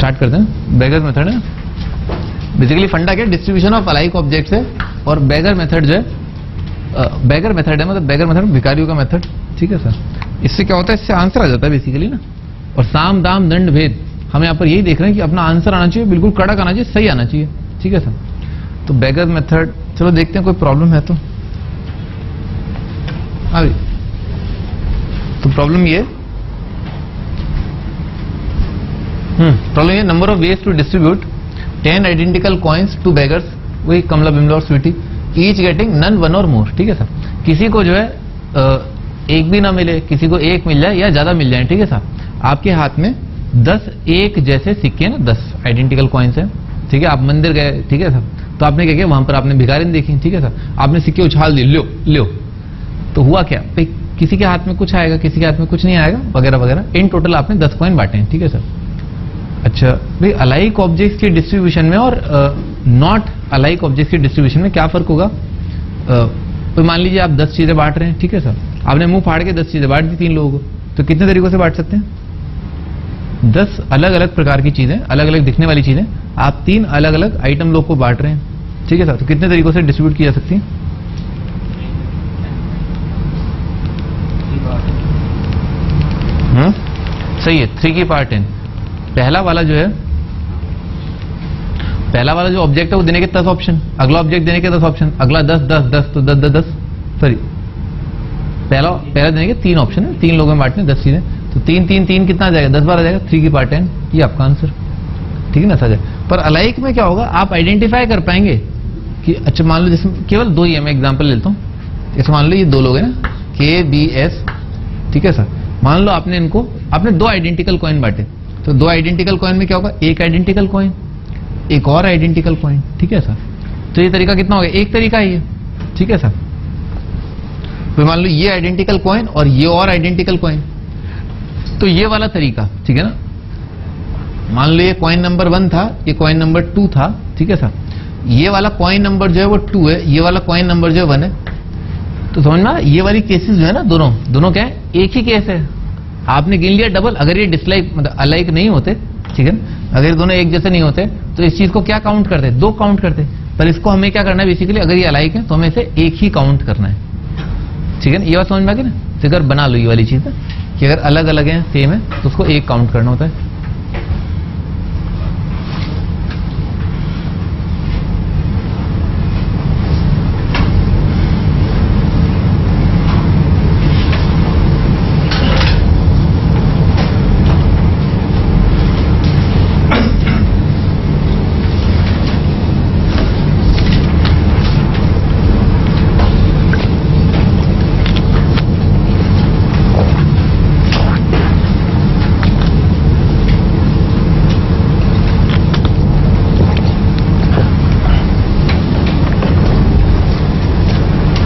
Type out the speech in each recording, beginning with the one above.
Start करते हैं। बेगर method है बेसिकली फंडा क्या डिस्ट्रीब्यूशन ऑफ अलाइक ऑब्जेक्ट्स है, और बेगर मेथड जो है बेगर मेथड है मतलब बेगर मेथड भिखारियों का मेथड, ठीक है सर। इससे क्या होता है, इससे आंसर आ जाता है बेसिकली ना। और साम दाम दंड भेद हम यहाँ पर यही देख रहे हैं कि अपना आंसर आना चाहिए, बिल्कुल कड़क आना चाहिए, सही आना चाहिए, ठीक है सर। तो बेगर मेथड चलो देखते हैं कोई प्रॉब्लम है तो। अभी तो प्रॉब्लम ये प्रॉब्लम ये number of ways to distribute 10 identical coins to beggars, वही कमला बिमला और Sweety, each getting none one और मोर, ठीक है सर। किसी को जो है एक भी ना मिले, किसी को एक मिल जाए या ज्यादा मिल जाए, ठीक है सर। आपके हाथ में 10 एक जैसे सिक्के ना, 10 आइडेंटिकल कॉइन्स हैं, ठीक है। आप मंदिर गए, ठीक है सर, तो आपने क्या किया, वहां पर आपने भिखारिन देखी, ठीक है सर, आपने सिक्के उछाल दिए, लो लो, तो हुआ क्या भाई, किसी के हाथ में कुछ आएगा, किसी के हाथ में कुछ नहीं आएगा, वगैरह वगैरह। इन टोटल आपने 10 कॉइन बांटे हैं, ठीक है सर। अच्छा भाई, अलाइक ऑब्जेक्ट्स की डिस्ट्रीब्यूशन में और नॉट अलाइक ऑब्जेक्ट्स की डिस्ट्रीब्यूशन में क्या फर्क होगा। तो मान लीजिए आप 10 चीजें बांट रहे हैं, ठीक है सर, आपने मुंह फाड़ के 10 चीजें बांट दी 3 लोगों को, तो कितने तरीकों से बांट सकते हैं, 10 अलग अलग प्रकार की चीजें, अलग अलग दिखने वाली चीजें आप 3 अलग अलग आइटम लोग को बांट रहे हैं, ठीक है सर। तो कितने तरीकों से डिस्ट्रीब्यूट की जा सकती है। सही है, 3 की पावर 10। पहला वाला जो है, पहला वाला जो ऑब्जेक्ट है वो देने के 10 ऑप्शन, अगला ऑब्जेक्ट देने के 10 ऑप्शन, अगला 10 10 10, तो 10 10 10, सॉरी पहला देने के 3 ऑप्शन है, 3 लोगों में बांटने 10 चीजें, तो 3 3 3 कितना आ जाएगा, 10 बार आ जाएगा, 3 की पावर 10, ये आपका आंसर, ठीक है ना सर। पर अलाइक में क्या होगा, आप आइडेंटिफाई कर पाएंगे कि अच्छा मान लो जिसमें केवल 2 ही है, मैं एग्जाम्पल लेता हूँ, जैसे मान लो ये 2 लोग हैं ना, KBS, ठीक है सर। मान लो आपने इनको, आपने 2 आइडेंटिकल कॉइन बांटे, तो 2 आइडेंटिकल कॉइन में क्या होगा, एक आइडेंटिकल कॉइन, एक और आइडेंटिकल कॉइन, ठीक है सर। तो ये तरीका कितना हो गया, एक तरीका ही है, ठीक है सर। तो मान लो ये आइडेंटिकल कॉइन और ये और आइडेंटिकल कॉइन, तो ये वाला तरीका, ठीक है ना। मान लो ये कॉइन नंबर 1 था, ये कॉइन नंबर 2 था, ठीक है सर। ये वाला कॉइन नंबर जो है वो 2 है, ये वाला कॉइन नंबर जो है 1 है। तो समझ में, ये वाली केसेस जो है ना, दोनों क्या है, एक ही केस है। आपने गिन लिया डबल, अगर ये डिसलाइक मतलब अलाइक नहीं होते, ठीक है, अगर ये दोनों एक जैसे नहीं होते तो इस चीज को क्या काउंट करते, 2 काउंट करते। पर इसको हमें क्या करना है बेसिकली, अगर ये अलाइक है तो हमें इसे एक ही काउंट करना है, ठीक है ना। ये बात समझ में आ गई ना। तो अगर बना लो ये वाली चीज है कि अगर अलग अलग है सेम है तो उसको एक काउंट करना होता है।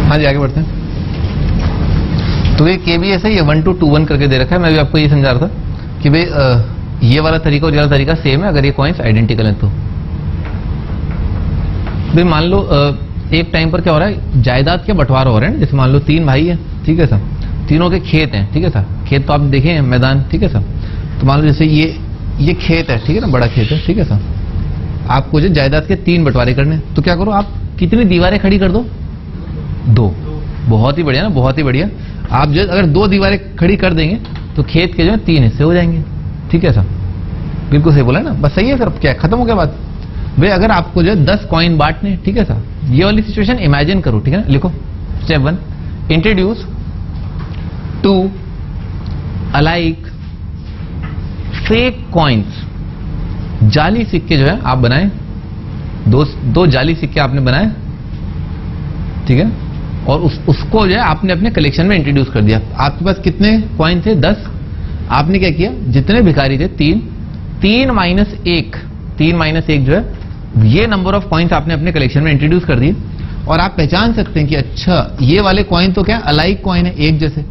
हाँ जी, आगे बढ़ते हैं। तो ये KBS है, ये 1 to 2 1 करके दे रखा है। मैं भी आपको ये समझा रहा था कि भाई ये वाला तरीका और ये वाला तरीका सेम है अगर ये कॉइन्स आइडेंटिकल हैं तो। भाई मान लो एक टाइम पर क्या हो रहा है, जायदाद के बंटवारा हो रहे हैं। जैसे मान लो 3 भाई है, ठीक है सर, तीनों के खेत हैं, ठीक है सर। खेत तो आप देखे हैं, मैदान, ठीक है सर। तो मान लो जैसे ये खेत है, ठीक है ना, बड़ा खेत है, ठीक है सर। आपको जो जायदाद के 3 बंटवारे करने, तो क्या करो, आप कितनी दीवारें खड़ी कर दो, 2। बहुत ही बढ़िया ना, बहुत ही बढ़िया। आप जो अगर 2 दीवारें खड़ी कर देंगे तो खेत के जो है 3 हिस्से हो जाएंगे, ठीक है सर। बिल्कुल सही बोला ना, बस सही है सर। क्या खत्म हो गया बात। भाई अगर आपको जो है 10 कॉइन बांटने, ठीक है सर, ये वाली सिचुएशन इमेजिन करो, ठीक है ना। लिखो step 1, introduce 2 alike fake coins. जाली सिक्के जो है आप बनाए, 2 जाली सिक्के आपने बनाए, ठीक है। और उसको जो है आपने अपने कलेक्शन में इंट्रोड्यूस कर दिया। आपके पास कितने कॉइन थे, 10। आपने क्या किया, जितने भिखारी थे 3 माइनस 1 जो है ये नंबर ऑफ कॉइन्स आपने अपने कलेक्शन में इंट्रोड्यूस कर दिए। और आप पहचान सकते हैं कि अच्छा ये वाले कॉइन तो क्या अलाइक कॉइन है, एक जैसे,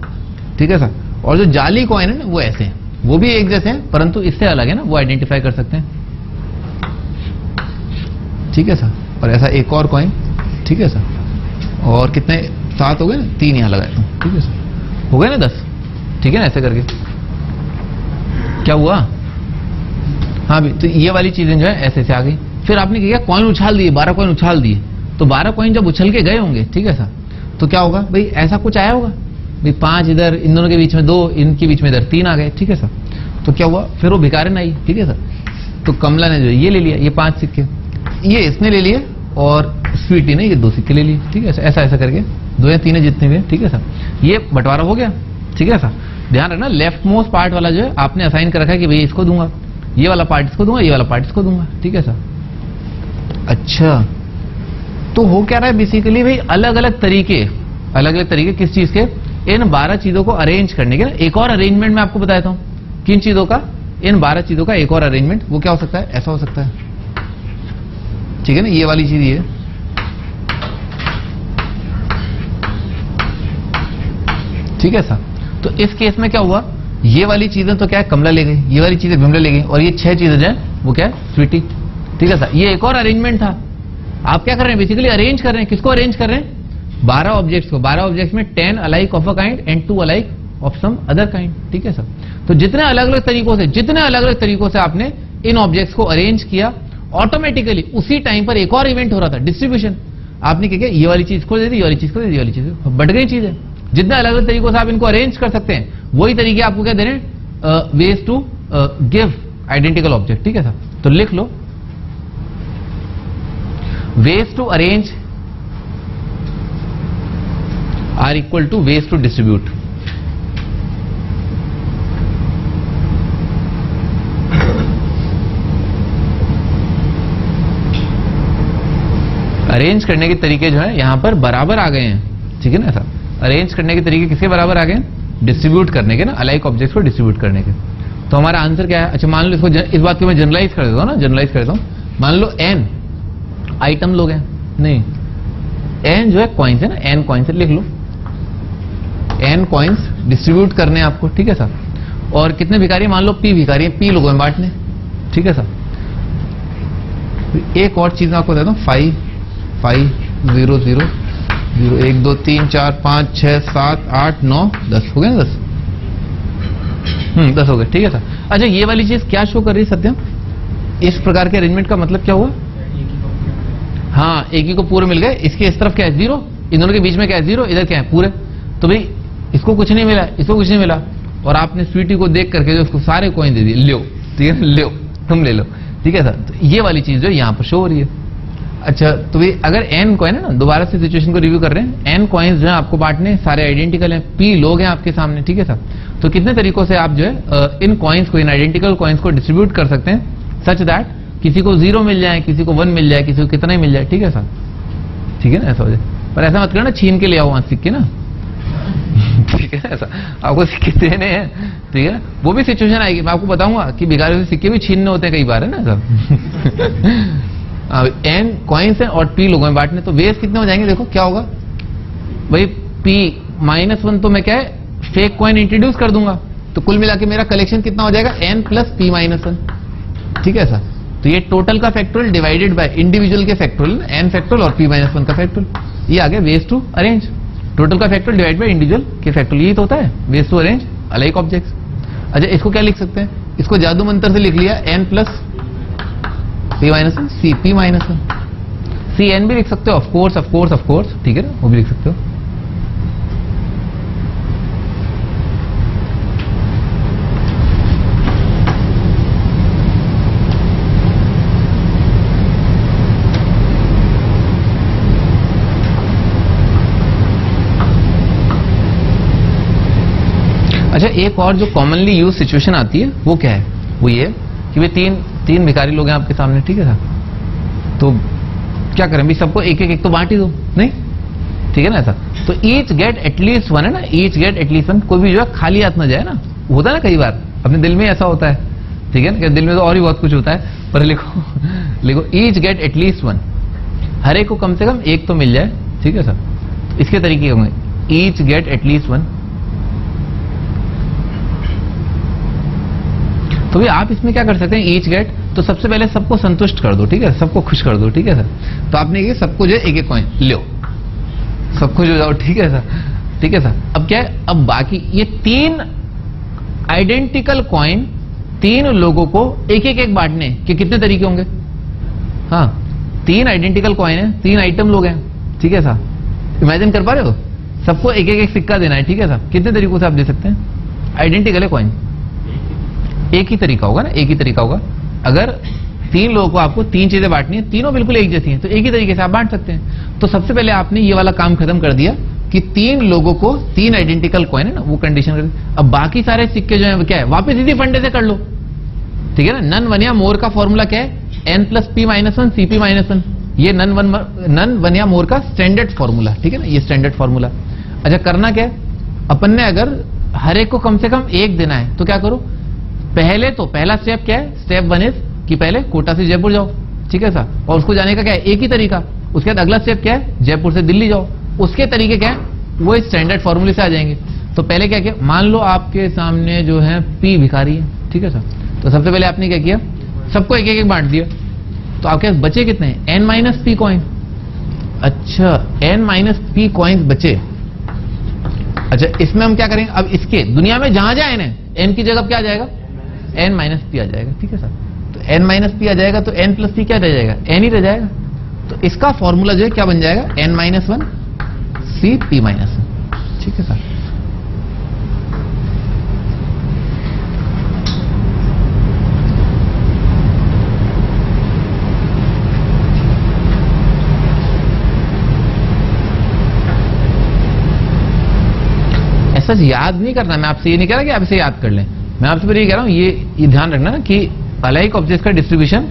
ठीक है सर। और जो जाली कॉइन है ना वो ऐसे हैं, वो भी एक जैसे हैं परंतु इससे अलग है ना, वो आइडेंटिफाई कर सकते हैं, ठीक है सर। और ऐसा एक और कॉइन, ठीक है सर। और कितने 7 हो गए ना, 3 यहां लगाए, ठीक है सर, हो गए ना 10, ठीक है ना। ऐसे करके क्या हुआ, हाँ भी, तो ये वाली चीजें जो है ऐसे से आ गई। फिर आपने क्या किया, कॉइन उछाल दिए, 12 कॉइन उछाल दिए। तो 12 कॉइन जब उछल के गए होंगे, ठीक है सर, तो क्या होगा भाई, ऐसा कुछ आया होगा भाई, 5 इधर, इन दोनों के बीच में 2, इनके बीच में इधर 3 आ गए, ठीक है सर। तो क्या हुआ, फिर वो भिखारिन आई, ठीक है सर। तो कमला ने जो ये ले लिया, ये 5 सिक्के, ये इसने ले लिए, और स्वीटी ने ये 2 सिक्के ले लिए, ठीक है सर। ऐसा ऐसा करके 2 या 3 जितने भी, ठीक है सर। ये बंटवारा हो गया, ठीक है सर। ध्यान रखना, लेफ्ट मोस्ट पार्ट वाला जो है आपने असाइन कर रखा है कि भाई इसको दूंगा, ये वाला पार्ट इसको दूंगा, ये वाला पार्ट इसको दूंगा, ठीक है सर। अच्छा, तो हो क्या रहा है बेसिकली भाई, अलग अलग तरीके किस चीज के, इन 12 चीजों को अरेंज करने के ना। एक और अरेंजमेंट मैं आपको बताता हूं, किन चीजों का, इन 12 चीजों का एक और अरेंजमेंट। वो क्या हो सकता है, ऐसा हो सकता है, ठीक है ना, ये वाली चीज ये, ठीक है सर। तो इस केस में क्या हुआ, ये वाली चीजें तो क्या है, कमला ले गई, ये वाली चीजें विमला ले गई, और ये 6 चीजें जो है वो क्या है, स्वीटी, ठीक है सर। ये एक और अरेंजमेंट था। आप क्या कर रहे हैं, बेसिकली अरेंज कर रहे हैं, किसको अरेंज कर रहे हैं, 12 ऑब्जेक्ट्स को। 12 ऑब्जेक्ट्स में 10 alike of a kind and 2 alike of some other kind, ठीक है सर। तो जितने अलग अलग तरीकों से आपने इन ऑब्जेक्ट्स को अरेंज किया, ऑटोमेटिकली उसी टाइम पर एक और इवेंट हो रहा था, डिस्ट्रीब्यूशन। आपने क्या किया, ये वाली चीज को दे दी, ये वाली चीज को दे दी, ये वाली चीज बढ़ गई चीजें। जितने अलग अलग तरीकों से आप इनको अरेंज कर सकते हैं, वही तरीके आपको क्या दे रहे हैं, ways to give identical object, ठीक है सर। तो लिख लो, ways to arrange are equal to ways to distribute. Arrange करने के तरीके जो है यहां पर बराबर आ गए हैं, ठीक है ना सर। अरेंज करने के तरीके किसके बराबर आ गए, डिस्ट्रीब्यूट करने के ना, अलाइक ऑब्जेक्ट्स को डिस्ट्रीब्यूट करने के। तो हमारा आंसर क्या है, अच्छा मान लो इसको, इस बात को मैं जनरलाइज कर देता हूं ना, जनरलाइज कर देता हूं। मान लो n आइटम लोग हैं, नहीं, n जो है कॉइन्स है ना, n कॉइन्स लिख लो, n कॉइन्स डिस्ट्रीब्यूट करने हैं आपको, ठीक है सर। और कितने भिखारी, मान लो p भिखारी हैं, p लोगों में बांटने, ठीक है सर। एक और चीज मैं आपको देता हूं, 5 5 0 0 0 1 2 3 4 5 6 7 8 9 10 हो गए ना, 10 हो गए, ठीक है सर। अच्छा, ये वाली चीज क्या शो कर रही है सत्यम, इस प्रकार के अरेंजमेंट का मतलब क्या हुआ, हाँ, एक ही को पूरे मिल गए। इसके इस तरफ क्या है, 0, इन दोनों के बीच में क्या है, 0, इधर क्या है, पूरे। तो भाई इसको कुछ नहीं मिला, इसको कुछ नहीं मिला, और आपने स्वीटी को देख करके जो उसको सारे कॉइन दे दिए, लो, ठीक है, लो, तुम ले लो, ठीक है सर। तो ये वाली चीज जो यहाँ पर शो हो रही है। अच्छा, तो भाई अगर n कॉइन है ना, दोबारा से सिचुएशन को रिव्यू कर रहे हैं, n कॉइन्स जो है आपको बांटने, सारे आइडेंटिकल हैं, p लोग हैं आपके सामने, ठीक है सर। तो कितने तरीकों से आप जो है इन कॉइन्स को, इन आइडेंटिकल कॉइन्स को डिस्ट्रीब्यूट कर सकते हैं, सच दैट किसी को 0 मिल जाए, किसी को 1 मिल जाए, किसी को कितना ही मिल जाए, ठीक है सर, ठीक है ना, ऐसा हो जाए। पर ऐसा मत करना छीन के ले आओ वहां सिक्के ना, ठीक है, ऐसा आपको सिक्के देने हैं, ठीक है। वो भी सिचुएशन आएगी, मैं आपको बताऊंगा कि भिखारी से सिक्के भी छीनने होते हैं कई बार, है ना सर। n कॉइन्स है और p लोगों में बांटने, तो वेज कितने हो जाएंगे, देखो क्या होगा भाई, p -1 तो मैं क्या है, फेक कॉइन इंट्रोड्यूस कर दूंगा, तो कुल मिला के मेरा कलेक्शन कितना हो जाएगा, n + p - 1, ठीक है सर। तो ये टोटल का फैक्टोरियल डिवाइडेड बाय इंडिविजुअल के फैक्टोरियल, n फैक्टोरियल और p - 1 का फैक्टोरियल, ये आ गया वेज टू अरेंज। टोटल का फैक्टोरियल डिवाइड बाय इंडिविजुअल के फैक्टोरियल, ये तो होता है ways to arrange alike objects. अच्छा, इसको क्या लिख सकते हैं, इसको जादू मंत्र से लिख लिया, n + p - 1 c p - 1 c n भी लिख सकते हो, ऑफ कोर्स, ठीक है ना, वो भी लिख सकते हो। अच्छा, एक और जो कॉमनली यूज सिचुएशन आती है वो क्या है, वो ये कि वे तीन भिखारी लोग हैं आपके सामने, ठीक है सर। तो क्या करें भाई, सबको एक एक तो बांट ही दो, नहीं, ठीक है ना ऐसा। तो ईच गेट एटलीस्ट 1 है ना, ईच गेट एटलीस्ट 1, कोई भी जो है खाली हाथ ना जाए ना, होता है ना कई बार अपने दिल में ऐसा होता है, ठीक है ना, दिल में तो और भी बहुत कुछ होता है, पर लिखो ईच गेट एटलीस्ट 1, हर एक को कम से कम एक तो मिल जाए, ठीक है सर। तो इसके तरीके होंगे, ईच गेट एटलीस्ट 1। तो भी आप इसमें क्या कर सकते हैं, ईच गेट, तो सबसे पहले सबको संतुष्ट कर दो, ठीक है, सबको खुश कर दो, ठीक है सर। तो आपने ये सबको जो है एक कॉइन लो, सब खुश हो जाओ, ठीक है सर, ठीक है सर। अब क्या है, अब बाकी ये 3 आइडेंटिकल कॉइन तीन लोगों को एक एक बांटने के कितने तरीके होंगे? हाँ, तीन आइडेंटिकल कॉइन है, तीन आइटम लोग हैं, ठीक है साहब, इमेजिन कर पा रहे हो? सबको एक एक सिक्का देना है, ठीक है साहब, कितने तरीकों से आप दे सकते हैं? आइडेंटिकल है कॉइन, एक ही तरीका होगा ना, एक ही तरीका होगा। अगर तीन लोगों को आपको तीन चीजें बांटनी है, तीनों बिल्कुल एक जैसी हैं, तो एक ही तरीके से आप बांट सकते हैं। तो सबसे पहले आपने ये वाला काम खत्म कर दिया कि तीन लोगों को तीन आइडेंटिकल कॉइन है ना, वो कंडीशन कर। अब बाकी सारे सिक्के जो है वो क्या है, वापस इसी फंडे से कर लो, ठीक है ना। नन वन या मोर का फॉर्मूला क्या है? n plus P minus one C P minus one. ये नन वन या मोर का स्टैंडर्ड फॉर्मूला, ठीक है ना, ये स्टैंडर्ड फॉर्मूला। अच्छा, करना क्या है, अपन ने अगर हर एक को कम से कम एक देना है तो क्या करो, पहले तो पहला स्टेप क्या है, स्टेप वन इज कि पहले कोटा से जयपुर जाओ, ठीक है साहब, और उसको जाने का क्या है, एक ही तरीका। उसके बाद अगला स्टेप क्या है, जयपुर से दिल्ली जाओ, उसके तरीके क्या है, वो स्टैंडर्ड फॉर्मूले से आ जाएंगे। तो पहले क्या किया, मान लो आपके सामने जो है पी भिखारी है, ठीक है साहब, तो सबसे पहले आपने क्या किया, सबको एक एक बांट दिया। तो आपके पास बचे कितने हैं, एन माइनस पी कॉइन। अच्छा, एन माइनस पी कॉइन बचे। अच्छा, इसमें हम क्या करेंगे, अब इसके दुनिया में जहां जहां एन है, एन की जगह क्या आ जाएगा, एन माइनस पी आ जाएगा, ठीक है सर। तो एन माइनस पी आ जाएगा तो एन प्लस पी क्या रह जाएगा, एन ही रह जाएगा। तो इसका फॉर्मूला जो है क्या बन जाएगा, N minus one C P minus one, ठीक है सर। ऐसा याद नहीं करना, मैं आपसे ये नहीं कह रहा कि आप इसे याद कर लें, मैं आपसे फिर ये कह रहा हूं, ये ध्यान रखना ना कि अलाइक ऑब्जेक्ट्स का डिस्ट्रीब्यूशन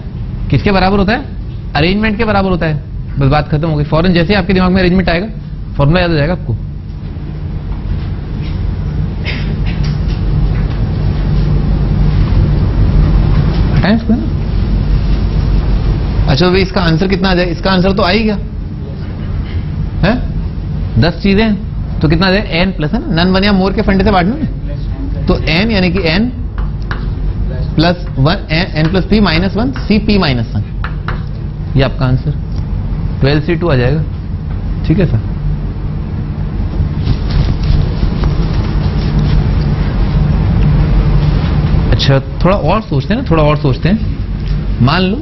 किसके बराबर होता है, अरेंजमेंट के बराबर होता है। बस बात खत्म हो गई। फौरन जैसे आपके दिमाग में अरेंजमेंट आएगा, फॉर्मूला याद आ जाएगा आपको। इसको ना, अच्छा भाई, इसका आंसर कितना आ जाए, इसका आंसर तो आ ही गया है, 10 चीजें हैं, तो कितना आ जाए, एन प्लस है ना, नन वन या मोर के फंडे से बांटना ना, तो एन यानी कि N plus one, N plus P minus one C P minus one, ये आपका आंसर 12C2 आ जाएगा, ठीक है सर। अच्छा, थोड़ा और सोचते हैं ना, थोड़ा और सोचते हैं। मान लो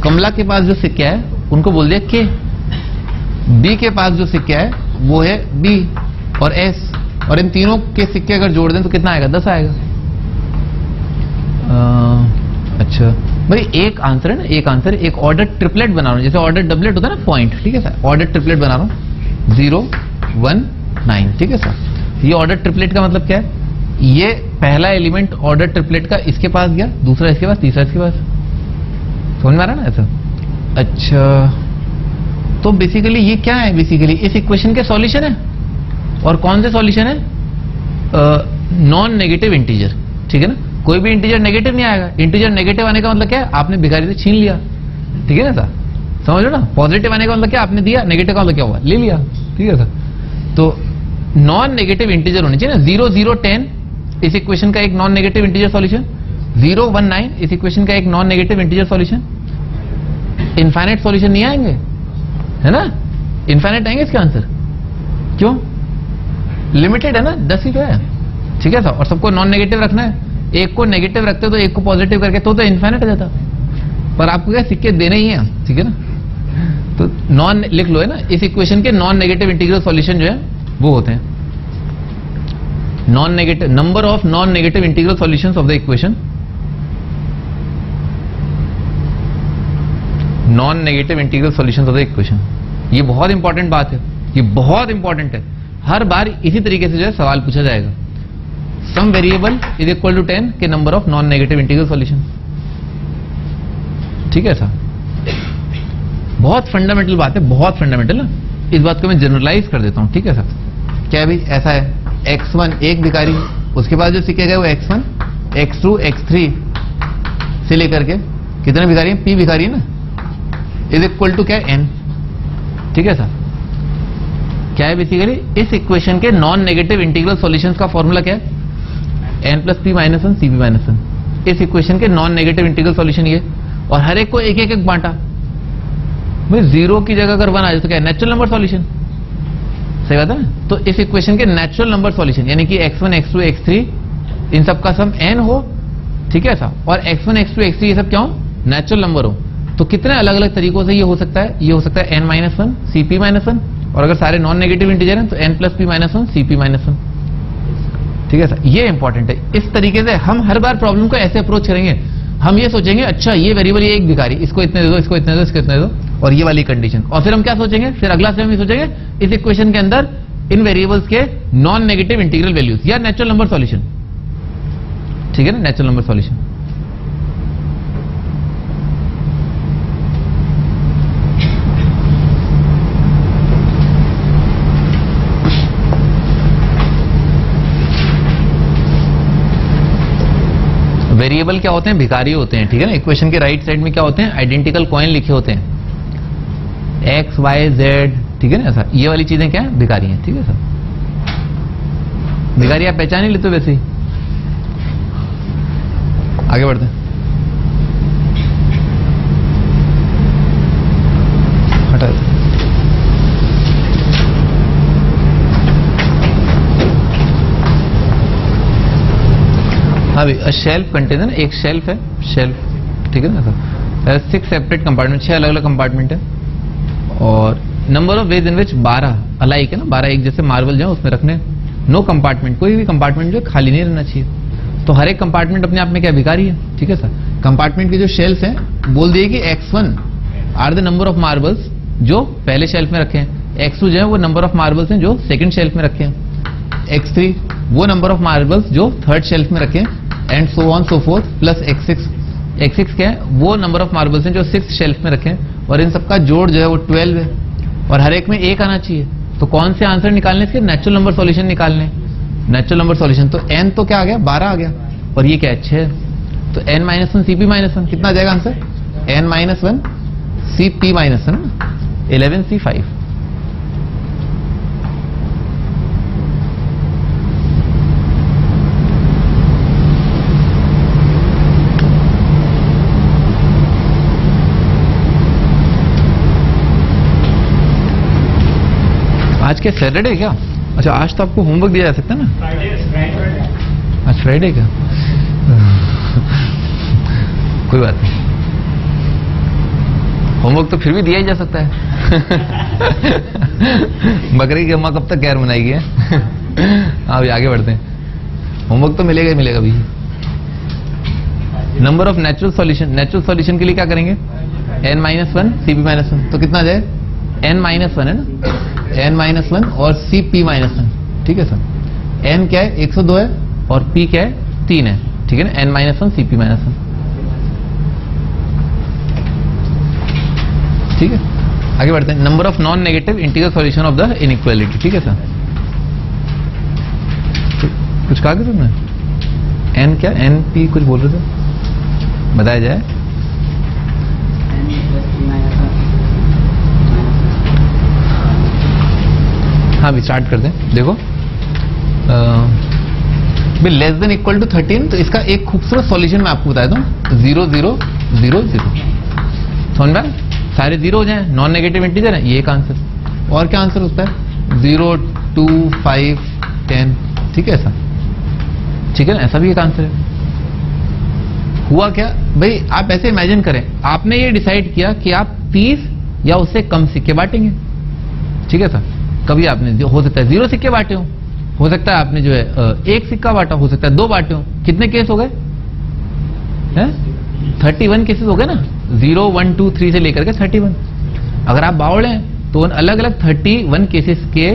कमला के पास जो सिक्का है उनको बोल दिया के, बी के पास जो सिक्का है वो है बी और एस, और इन तीनों के सिक्के अगर जोड़ दें तो कितना आएगा, 10 आएगा। अच्छा भाई, एक आंसर है ना, एक आंसर, एक ऑर्डर ट्रिपलेट बना रहा हूं, जैसे ऑर्डर डबलेट होता है ना पॉइंट, ठीक है सर, ऑर्डर ट्रिपलेट बना रहा हूं 0 1 9, ठीक है सर। ये ऑर्डर ट्रिपलेट का मतलब क्या है, ये पहला एलिमेंट ऑर्डर ट्रिपलेट का इसके पास गया, दूसरा इसके पास, तीसरा इसके पास, समझ में आ रहा है ना ऐसा। अच्छा, तो बेसिकली ये क्या है, बेसिकली इस इक्वेशन के सॉल्यूशन है, और कौन से सॉल्यूशन है, नॉन नेगेटिव इंटीजर, ठीक है ना। कोई भी इंटीजर नेगेटिव नहीं आएगा, इंटीजर नेगेटिव आने का मतलब क्या है, आपने भिखारी से छीन लिया, ठीक है ना सर, समझ लो ना। पॉजिटिव आने का मतलब क्या, आपने दिया, नेगेटिव का मतलब क्या हुआ, ले लिया, ठीक है सर। तो नॉन नेगेटिव इंटीजर होने चाहिए ना, 0 0 10 इस इक्वेशन का एक नॉन नेगेटिव इंटीजर सॉल्यूशन, 0 1 9 इस इक्वेशन का एक non negative integer solution. Infinite solution नहीं आएंगे, है ना, इनफाइनाइट आएंगे इसके आंसर, क्यों, लिमिटेड है ना, 10 ही तो है, ठीक है सर। और सबको नॉन नेगेटिव रखना है, एक को नेगेटिव रखते तो एक को पॉजिटिव करके तो इनफाइनाइट हो जाता, पर आपको क्या सिक्के देने ही हैं, ठीक है ना। तो नॉन लिख लो है ना, इस इक्वेशन के नॉन नेगेटिव इंटीग्रल सॉल्यूशन जो है वो होते हैं non negative, number of non negative integral solutions of the equation, non negative integral solutions of the equation. ये बहुत इंपॉर्टेंट बात है, ये बहुत इंपॉर्टेंट है, हर बार इसी तरीके से जो है सवाल पूछा जाएगा। सम वेरिएबल इज इक्वल टू 10 के number of non negative integral solution, ठीक है सर। बहुत फंडामेंटल बात है, बहुत फंडामेंटल ना, इस बात को मैं जनरलाइज कर देता हूं, ठीक है सर। क्या भाई, ऐसा है x1 एक भिखारी, उसके बाद जो सिक्के गए वो x1 x2 x3 से लेकर के कितने भिखारी हैं, p भिखारी है ना, इज इक्वल टू क्या है, n, ठीक है सर। क्या है बेसिकली, इस इक्वेशन के नॉन नेगेटिव इंटीग्रल सॉल्यूशंस का फॉर्मूला क्या है, n plus P minus one C P minus one. इस इक्वेशन के नॉन नेगेटिव इंटीग्रल सॉल्यूशन ये, और हर एक को एक एक बांटा भाई, 0 की जगह अगर 1 आ जाए तो क्या है, नेचुरल नंबर सॉल्यूशन, सही बात है ना। तो इस इक्वेशन के नेचुरल नंबर सॉल्यूशन यानी कि x1 x2 x3 इन सब का सम n हो, ठीक है ऐसा, और x1 x2 x3 ये सब क्या हो, नेचुरल नंबर हो। तो कितने अलग अलग तरीकों से ये हो सकता है, ये हो सकता है n-1 cp-1, और अगर सारे नॉन नेगेटिव इंटीजर हैं तो n+p-1 cp-1। ठीक है सर, ये इंपॉर्टेंट है। इस तरीके से हम हर बार प्रॉब्लम को ऐसे अप्रोच करेंगे, हम ये सोचेंगे अच्छा ये वेरिएबल ये एक भिखारी, इसको इतने दे दो, इसको इतने दो, इसको इतने दो, और ये वाली कंडीशन। और फिर हम क्या सोचेंगे, फिर अगला स्टेप में सोचेंगे इस इक्वेशन के अंदर इन वेरिएबल्स के नॉन नेगेटिव इंटीग्रल वैल्यूज या नेचुरल नंबर सॉल्यूशन। ठीक है ना, नेचुरल नंबर सॉल्यूशन। वेरिएबल क्या होते हैं, भिखारी होते हैं। ठीक है ना, इक्वेशन के राइट साइड में क्या होते हैं, आइडेंटिकल कॉइन लिखे होते हैं, एक्स वाई जेड। ठीक है ना, ऐसा ये वाली चीजें क्या है, भिखारी हैं। ठीक है सर, भिखारी आप पहचान ही लेते हो वैसे ही। आगे बढ़ते हैं, हटा देते हैं। हाँ भाई, शेल्फ कंटेनर, एक शेल्फ है, शेल्फ। ठीक है ना सर, 6 सेपरेट कंपार्टमेंट, 6 अलग अलग कंपार्टमेंट है, और number of ways in which 12 alike है ना, 12 एक जैसे मार्बल जो है उसमें रखने। नो कंपार्टमेंट, कोई भी कंपार्टमेंट जो खाली नहीं रहना चाहिए। तो हर एक कंपार्टमेंट अपने आप में क्या भिखारी है। ठीक है सर, कंपार्टमेंट के जो शेल्फ हैं बोल दिए कि x1 are the number of marbles जो पहले शेल्फ में रखे हैं, x2 जो है वो नंबर ऑफ मार्बल्स हैं जो सेकंड शेल्फ में रखे हैं, x3 वो नंबर ऑफ मार्बल्स जो थर्ड शेल्फ में रखे हैं, and so on so fourth, plus x6। x6 क्या है, वो नंबर ऑफ मार्बल्स हैं जो 6th शेल्फ में रखे हैं, और इन सबका जोड़ जो है वो 12 है, और हर एक में एक आना चाहिए। तो कौन से आंसर निकालने, इसके नेचुरल नंबर सॉल्यूशन निकालने। नेचुरल नंबर सॉल्यूशन तो n तो क्या आ गया, 12 आ गया, और ये क्या है 6। तो n-1 cp-1 कितना आ जाएगा आंसर, n-1 cp-1 11c5। आज क्या सैटरडे क्या, अच्छा आज तो आपको होमवर्क दिया जा सकता है ना, आज फ्राइडे क्या, कोई बात नहीं, होमवर्क तो फिर भी दिया ही जा सकता है। बकरी की अम्मा कब तक खैर मनाएगी है। अभी आगे बढ़ते हैं, होमवर्क तो मिलेगा ही मिलेगा भी। Number of natural solution, natural solution के लिए क्या करेंगे, n-1 cp-1, तो कितना आ जाए, n-1 है ना, n-1 और cp-1। ठीक है सर, n क्या है 102 है, और p क्या है 3 है। ठीक है ना, n-1 cp-1। ठीक है, आगे बढ़ते हैं। Number of non negative integral solution of the inequality. ठीक है सर, कुछ कहा कि तुमने, n क्या, np कुछ बोल रहे थे, बताया जाए। हाँ भी स्टार्ट करते हैं। देखो लेस देन इक्वल टू 13, तो इसका एक खूबसूरत सॉल्यूशन मैं आपको बताया था, 0 0 0 0। समझ में, सारे 0 हो जाए, नॉन नेगेटिव इंटीजर है, ये एक आंसर। और क्या आंसर होता है, 0 2 5 10। ठीक है ऐसा, ठीक है ना, ऐसा भी एक आंसर है। हुआ क्या भाई, आप ऐसे इमेजिन करें, आपने ये डिसाइड किया कि आप 30 या उससे कम सिक्के बांटेंगे। ठीक है सर, कभी आपने हो सकता है 0 सिक्के बांटे हो सकता है आपने जो है 1 सिक्का बांटा, हो सकता है 2 बांटे हो। कितने केस हो गए, 31 केसेस हो गए ना, 0 1 2 3 से लेकर के 31। अगर आप बावड़े हैं तो उन अलग अलग 31 केसेस के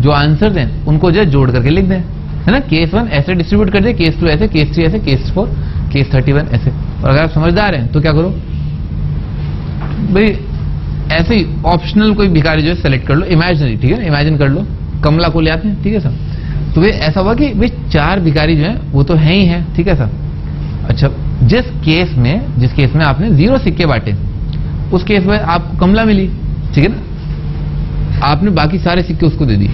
जो आंसर्स हैं उनको जो जोड़ करके लिख दें, है ना। केस 1 ऐसे डिस्ट्रीब्यूट कर दे, केस 2 ऐसे, केस 3 ऐसे, केस 4, केस 31 ऐसे। और अगर आप समझदार हैं तो क्या करो भाई, ऐसे ही ऑप्शनल कोई भिखारी जो है सेलेक्ट कर लो, इमेजिनरी। ठीक है, इमेजिन कर लो, कमला को ले आते हैं। ठीक है सर, तो वे ऐसा हुआ कि वे 4 भिखारी जो है वो तो है ही है। ठीक है सर, अच्छा जिस केस में आपने 0 सिक्के बांटे, उस केस में आपको कमला मिली। ठीक है ना, आपने बाकी सारे सिक्के उसको दे दिए।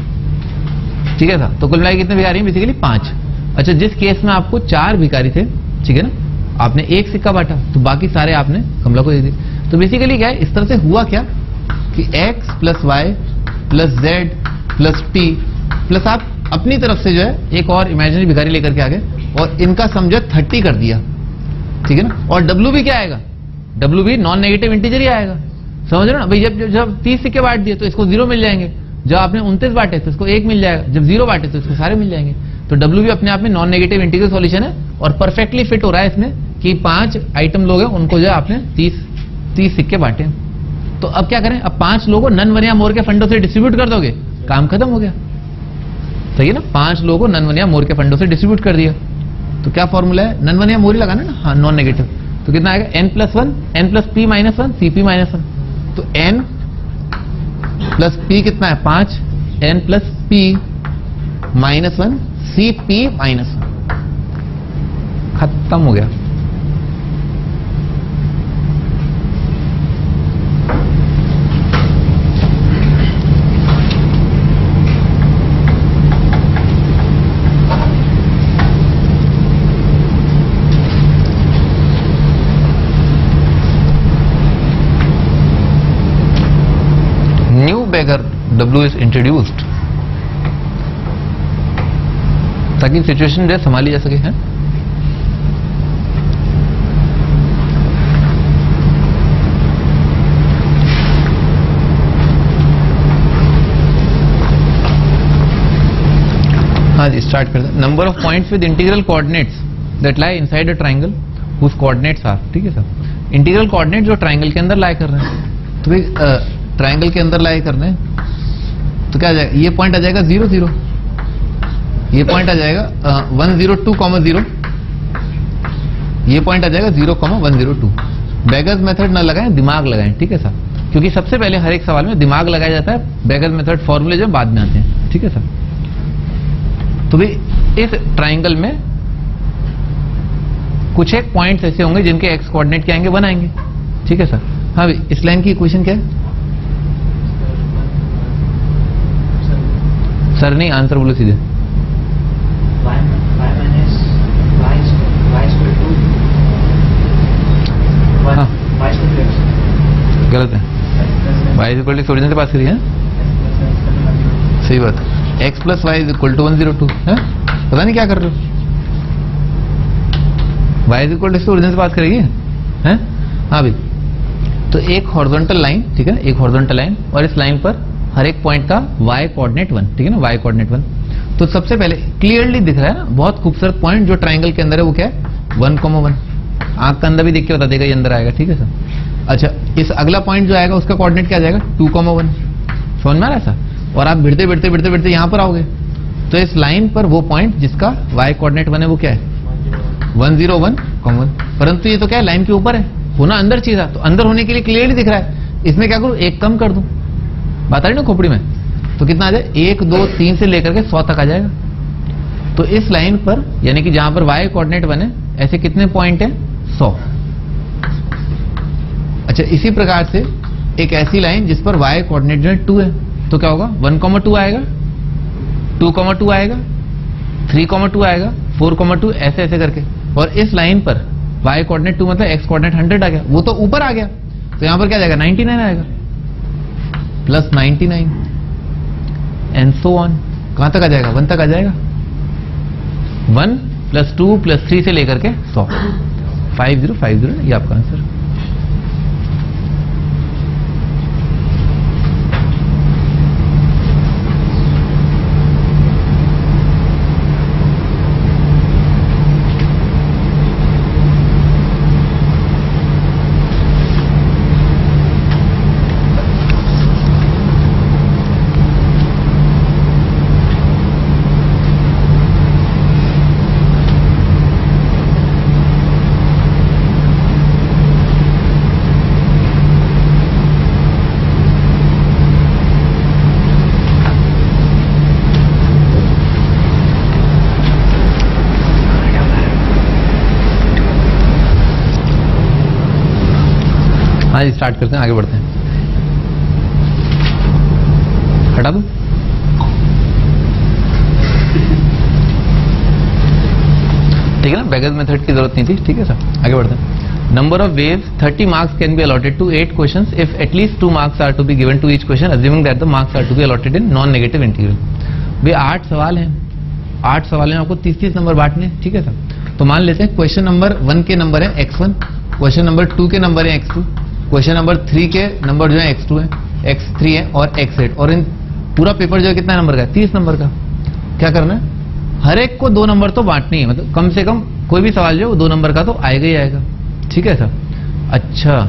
ठीक है सर, तो कुल मिला के कितने भिखारी हैं, बेसिकली 5। अच्छा जिस केस में आपको 4 भिखारी थे, ठीक है ना, आपने 1 सिक्का बांटा, तो बाकी सारे आपने कमला को दे दिए। तो बेसिकली क्या है, इस तरह से हुआ क्या कि x plus Y plus Z plus T plus आप अपनी तरफ से जो है एक और इमेजिनरी भिखारी लेकर के आ गए, और इनका सम जो है 30 कर दिया। ठीक है ना। और डब्ल्यू भी क्या आएगा, डब्ल्यू भी नॉन नेगेटिव इंटीजर ही आएगा, समझ रहे हो ना भाई। जब 30 सिक्के बांट दिए तो इसको 0 मिल जाएंगे, जब आपने 29 बांटे तो इसको 1 मिल जाएगा, जब 0 बांटे तो इसको सारे मिल जाएंगे। तो डब्ल्यू भी अपने आप में नॉन नेगेटिव इंटीजर सॉल्यूशन है और परफेक्टली फिट हो रहा है इसमें कि 5 आइटम लोग हैं उनको जो आपने 30 सिक्के बांटे। तो अब क्या करें, अब 5 लोगों को नन वन या मोर के फंडों से डिस्ट्रीब्यूट कर दोगे, काम खत्म हो गया, सही है ना। 5 लोगों को नन वन या मोर के फंडों से डिस्ट्रीब्यूट कर दिया, तो क्या फॉर्मूला है, नन वन या मोर ही लगाना ना, हाँ नॉन नेगेटिव। तो कितना आएगा, n+1 n+p-1 cp-1। तो n प्लस p कितना है 5, n+p-1 cp-1, खत्म हो गया। Beggar W is introduced ताकि सिचुएशन जो संभाली जा सके है। हाँ जी, स्टार्ट करते हैं। Number of points with integral coordinates that lie inside a triangle whose coordinates are, ठीक है सर। इंटीग्रल कोऑर्डिनेट जो ट्राइंगल के अंदर लाई कर रहे हैं, तो भाई ट्राइंगल के अंदर लाई करने तो क्या आ जाएगा, ये पॉइंट आ जाएगा 0 0, ये पॉइंट आ जाएगा 102,0, ये पॉइंट आ जाएगा 0,102। बेगर्स मेथड ना लगाएं, दिमाग लगाएं, ठीक है सर, क्योंकि सबसे पहले हर एक सवाल में दिमाग लगाया जाता है, बेगर्स मेथड फॉर्मूले जो बाद में आते हैं, ठीक है सर। तो भाई इस ट्राइंगल में कुछ एक पॉइंट्स ऐसे होंगे जिनके एक्स कोऑर्डिनेट क्या आएंगे, 1 आएंगे, ठीक है सर। हाँ भाई, इस लाइन की इक्वेशन क्या है सर, नहीं आंसर बोलो सीधे। हाँ गलत है, y is equal to origin से पास करिए, सही बात। x plus Y is equal to 102 है, पता नहीं क्या कर रहे हो, y is equal to origin से पास करेगी है। हाँ भाई, तो एक हॉरिजॉन्टल लाइन, ठीक है ना, एक हॉरिजॉन्टल लाइन, और इस लाइन पर हर एक पॉइंट का y कोऑर्डिनेट 1, ठीक है ना, y कोऑर्डिनेट 1। तो सबसे पहले क्लियरली दिख रहा है ना, बहुत खूबसूरत पॉइंट जो ट्राइंगल के अंदर है वो क्या है, 1,1। आंख का अंदर भी देख के बता देगा ये अंदर आएगा, ठीक है सर। अच्छा, इस अगला पॉइंट जो आएगा उसका कोऑर्डिनेट क्या आ जाएगा, 2,1, समझ में आ रहा है सर। और आप भिड़ते भिड़ते भिड़ते भिड़ते यहां पर आओगे तो इस लाइन पर वो पॉइंट जिसका y कोऑर्डिनेट 1 है वो क्या है, 101,1। परंतु ये तो क्या है, लाइन के ऊपर है, होना अंदर चाहिए था, तो अंदर होने के लिए क्लियरली दिख रहा है, इसमें क्या करूं, एक कम कर दूं, बात आ रही ना खोपड़ी में। तो कितना आ जाए, 1 2 3 से लेकर के 100 तक आ जाएगा। तो इस लाइन पर यानी कि जहां पर y कोऑर्डिनेट 1 है, ऐसे कितने पॉइंट है, 100। अच्छा, इसी प्रकार से एक ऐसी लाइन जिस पर y कोऑर्डिनेट जो है 2 है, तो क्या होगा, 1,2 आएगा, 2,2 आएगा, 3,2 आएगा, 4,2, ऐसे ऐसे करके। और इस लाइन पर y कोऑर्डिनेट 2 मतलब x कोऑर्डिनेट 100 आ गया, वो तो ऊपर आ गया, तो यहां पर क्या जाएगा, 99 आएगा, प्लस 99 एंड सो ऑन। कहां तक आ जाएगा, 1 तक आ जाएगा, 1 + 2 + 3 से लेकर के 100, 5050, ये आपका आंसर। हाँ जी, स्टार्ट करते हैं, आगे बढ़ते हैं। हटा दूं, ठीक है ना, बेगर्स मेथड की जरूरत नहीं थी, ठीक है सर। आगे बढ़ते हैं। Number of waves 30 marks can be allotted to 8 questions if at least 2 marks are to be given to each question assuming that the marks are to be allotted in non negative integral. वे 8 सवाल हैं, 8 सवाल में आपको 30-30 number बांटने, ठीक है sir. तो मान लेते हैं क्वेश्चन नंबर 1 के नंबर है x1, क्वेश्चन नंबर 2 के नंबर है x2, क्वेश्चन नंबर 3 के नंबर जो है x2 है, x3 है और x8, और इन पूरा पेपर जो है कितना नंबर का है? 30 नंबर का। क्या करना है? हर एक को 2 नंबर तो बांटनी है, मतलब कम से कम कोई भी सवाल जो है वो 2 नंबर का तो आएगा ही आएगा। ठीक है सर? अच्छा,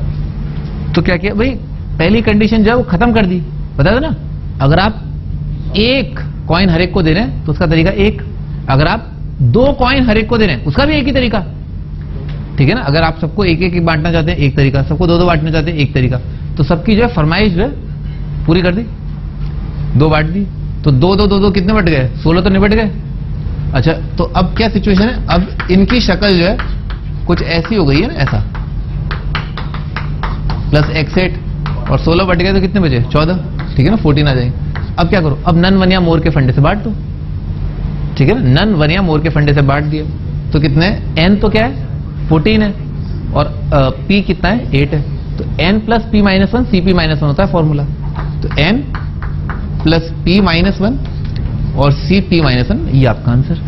तो क्या किया भाई, पहली कंडीशन जो है वो खत्म कर दी, बता दो ना। अगर आप एक कॉइन हर एक को दे रहे हैं तो उसका तरीका एक, अगर आप 2 कॉइन हर एक को दे रहे हैं उसका भी एक ही तरीका। ठीक है ना? अगर आप सबको एक एक बांटना चाहते हैं एक तरीका, सबको 2 बांटना चाहते हैं एक तरीका। तो सबकी जो है फरमाइश जो है पूरी कर दी, 2 बांट दी, तो 2 2 2 2 कितने बट गए? 16 तो निबट गए। अच्छा, तो अब क्या सिचुएशन है? अब इनकी शक्ल जो है कुछ ऐसी हो गई है ना, ऐसा प्लस x8 और 16 बट गए तो कितने बचे? 14। ठीक है ना? 14 आ जाएंगे। अब क्या करो? अब नन वन या मोर के फंडे से बांट दो। ठीक है ना? नन वन या मोर के फंडे से बांट दिया तो कितने? n तो क्या है? 14 है और p कितना है? 8 है। तो n plus p minus 1 cp minus 1 होता है फॉर्मूला। तो n प्लस p माइनस 1 और cp माइनस 1, ये आपका आंसर।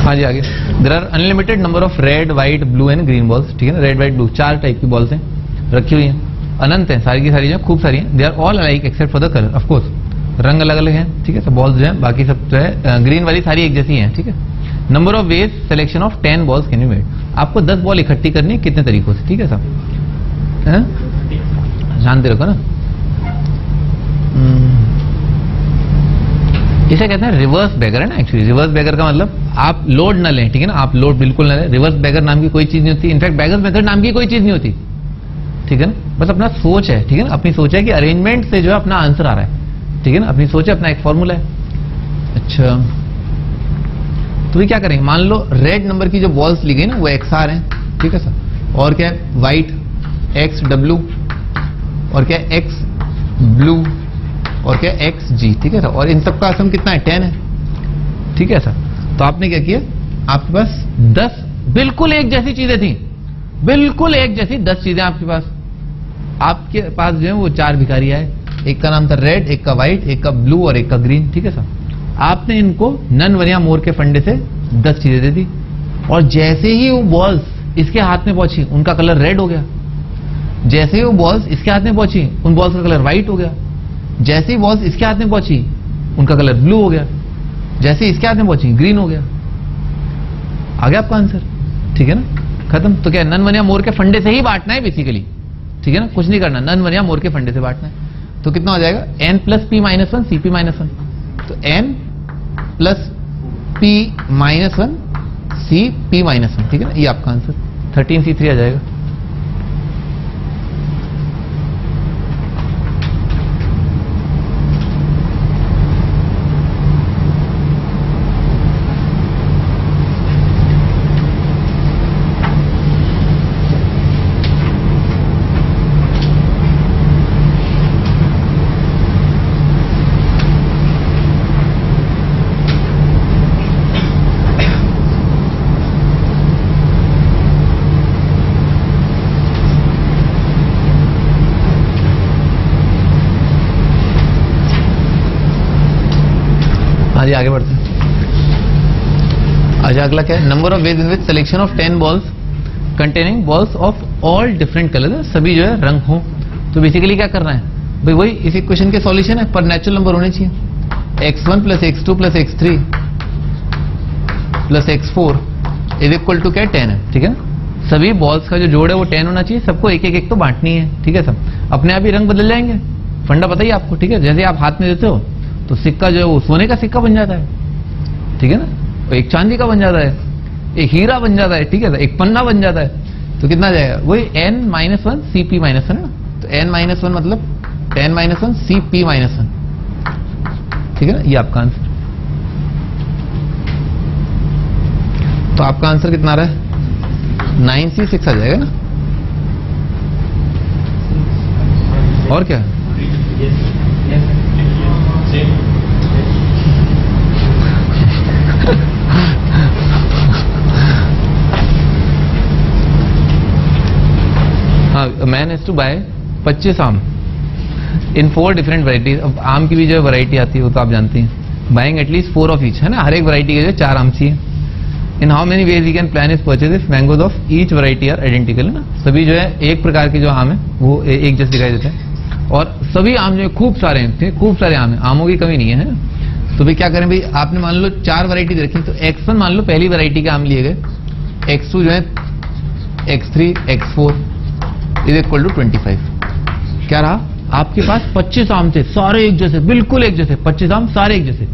हाँ जी, आगे। There are unlimited number of red, white, blue and green balls. ठीक है ना? रेड, व्हाइट, ब्लू 4 टाइप की बॉल्स हैं, रखी हुई हैं, अनंत हैं, सारी की सारी जो खूब सारी हैं। They are all alike except for the colour, of course रंग अलग अलग हैं। ठीक है? सब बॉल्स जो है बाकी सब जो है ग्रीन वाली सारी एक जैसी हैं। ठीक है? Number of veg selection of 10 balls can be made. आपको 10 बॉल इकट्ठी करनी है कितने तरीकों से? ठीक है सब? जानते रखो ना। इसे कहते हैं रिवर्स बैगर, है ना? एक्चुअली रिवर्स बैगर का मतलब आप लोड न लें। ठीक है ना? आप लोड बिल्कुल न लें। रिवर्स बैगर नाम की कोई चीज नहीं होती, इनफैक्ट बैगर्स मेथड नाम की कोई चीज नहीं होती। ठीक है ना? बस अपना सोच है। ठीक है ना? अपनी सोच है कि अरेंजमेंट से जो है अपना आंसर आ रहा है। ठीक है ना? अपनी सोच है, अपना एक फॉर्मूला है। अच्छा, तो ये क्या करेंगे? मान लो रेड नंबर की जो बॉल्स ली गई ना वो XR है। ठीक है सर? और क्या है? व्हाइट XW, और क्या है? X ब्लू, और क्या XG। ठीक है सर? और इन सब का सम कितना है? 10 है। ठीक है सर? तो आपने क्या किया? आपके पास 10 बिल्कुल एक जैसी चीजें थी, बिल्कुल एक जैसी 10 चीजें आपके पास। आपके पास जो है वो 4 भिखारी आए, एक का नाम था रेड, एक का व्हाइट, एक का ब्लू और एक का ग्रीन। ठीक है सर? आपने इनको नन वन या मोर के फंडे से 10 चीजें दे दी, और जैसे ही वो बॉल्स इसके हाथ में पहुंची उनका कलर रेड हो गया, जैसे ही वो बॉल्स इसके हाथ में पहुंची उन बॉल्स का कलर व्हाइट हो गया, जैसे ही बॉल्स इसके हाथ में पहुंची उनका कलर ब्लू हो गया, जैसे इसके हाथ में पहुंची ग्रीन हो गया। आ गया आपका आंसर। ठीक है ना? खत्म। तो क्या नन वन या मोर के फंडे से ही बांटना है बेसिकली। ठीक है ना? कुछ नहीं करना, नन वन या मोर के फंडे से बांटना है। तो कितना हो जाएगा? n plus p minus 1 cp minus 1। तो n plus p minus 1 cp minus 1। ठीक है ना? ये आपका आंसर 13C3 आ जाएगा। आगे बढ़ते हैं। अच्छा, अगला क्या है? Number of ways in which selection of 10 balls containing balls of all different colour, सभी जो है रंग हो। तो बेसिकली क्या करना है भाई? वही इस इक्वेशन के सॉल्यूशन है, पर नेचुरल नंबर होने चाहिए। x1 प्लस x2 प्लस x3 प्लस x4 इज इक्वल टू क्या? 10 है। ठीक है? सभी बॉल्स का जो जोड़ है वो 10 होना चाहिए। सबको एक एक तो बांटनी है। ठीक है? सब अपने आप ही रंग बदल जाएंगे, फंडा बताइए आपको। ठीक है? जैसे आप हाथ में देते हो तो सिक्का जो है वो सोने का सिक्का बन जाता है। ठीक है ना? एक चांदी का बन जाता है, एक हीरा बन जाता है। ठीक है? एक पन्ना बन जाता है। तो कितना जाएगा? वही n-1 cp-1 है ना? तो n-1 मतलब 10 - 1 सी पी - 1, ठीक है ना, ये आपका आंसर। तो आपका आंसर कितना आ रहा है? 9C6 आ जाएगा ना, और क्या? हाँ, मैन हैज टू बाय 25 आम इन 4 डिफरेंट वैरायटीज। अब आम की भी जो वैरायटी आती है वो तो आप जानती हैं। बाइंग एटलीस्ट 4 ऑफ ईच, है ना, हर एक वैरायटी के जो 4 आम चाहिए। In how many ways we can plan is purchase if mangoes of each variety are identical, है ना, सभी जो है एक प्रकार के जो आम है वो एक जैसे दिखाई देते हैं, और सभी आम जो है खूब सारे हैं, खूब सारे आम हैं, आमों की कमी नहीं है, तो भाई क्या करें भाई, आपने मान लो 4 वैरायटी रखी, तो X1 मान लो पहली वैरायटी के आम लिए गए, X2 जो है, X3, X4 is equal to 25। क्या रहा? आपके पास 25 आम थे, सारे एक जैसे, बिल्कुल एक जैसे, 25 आम सारे एक जैसे।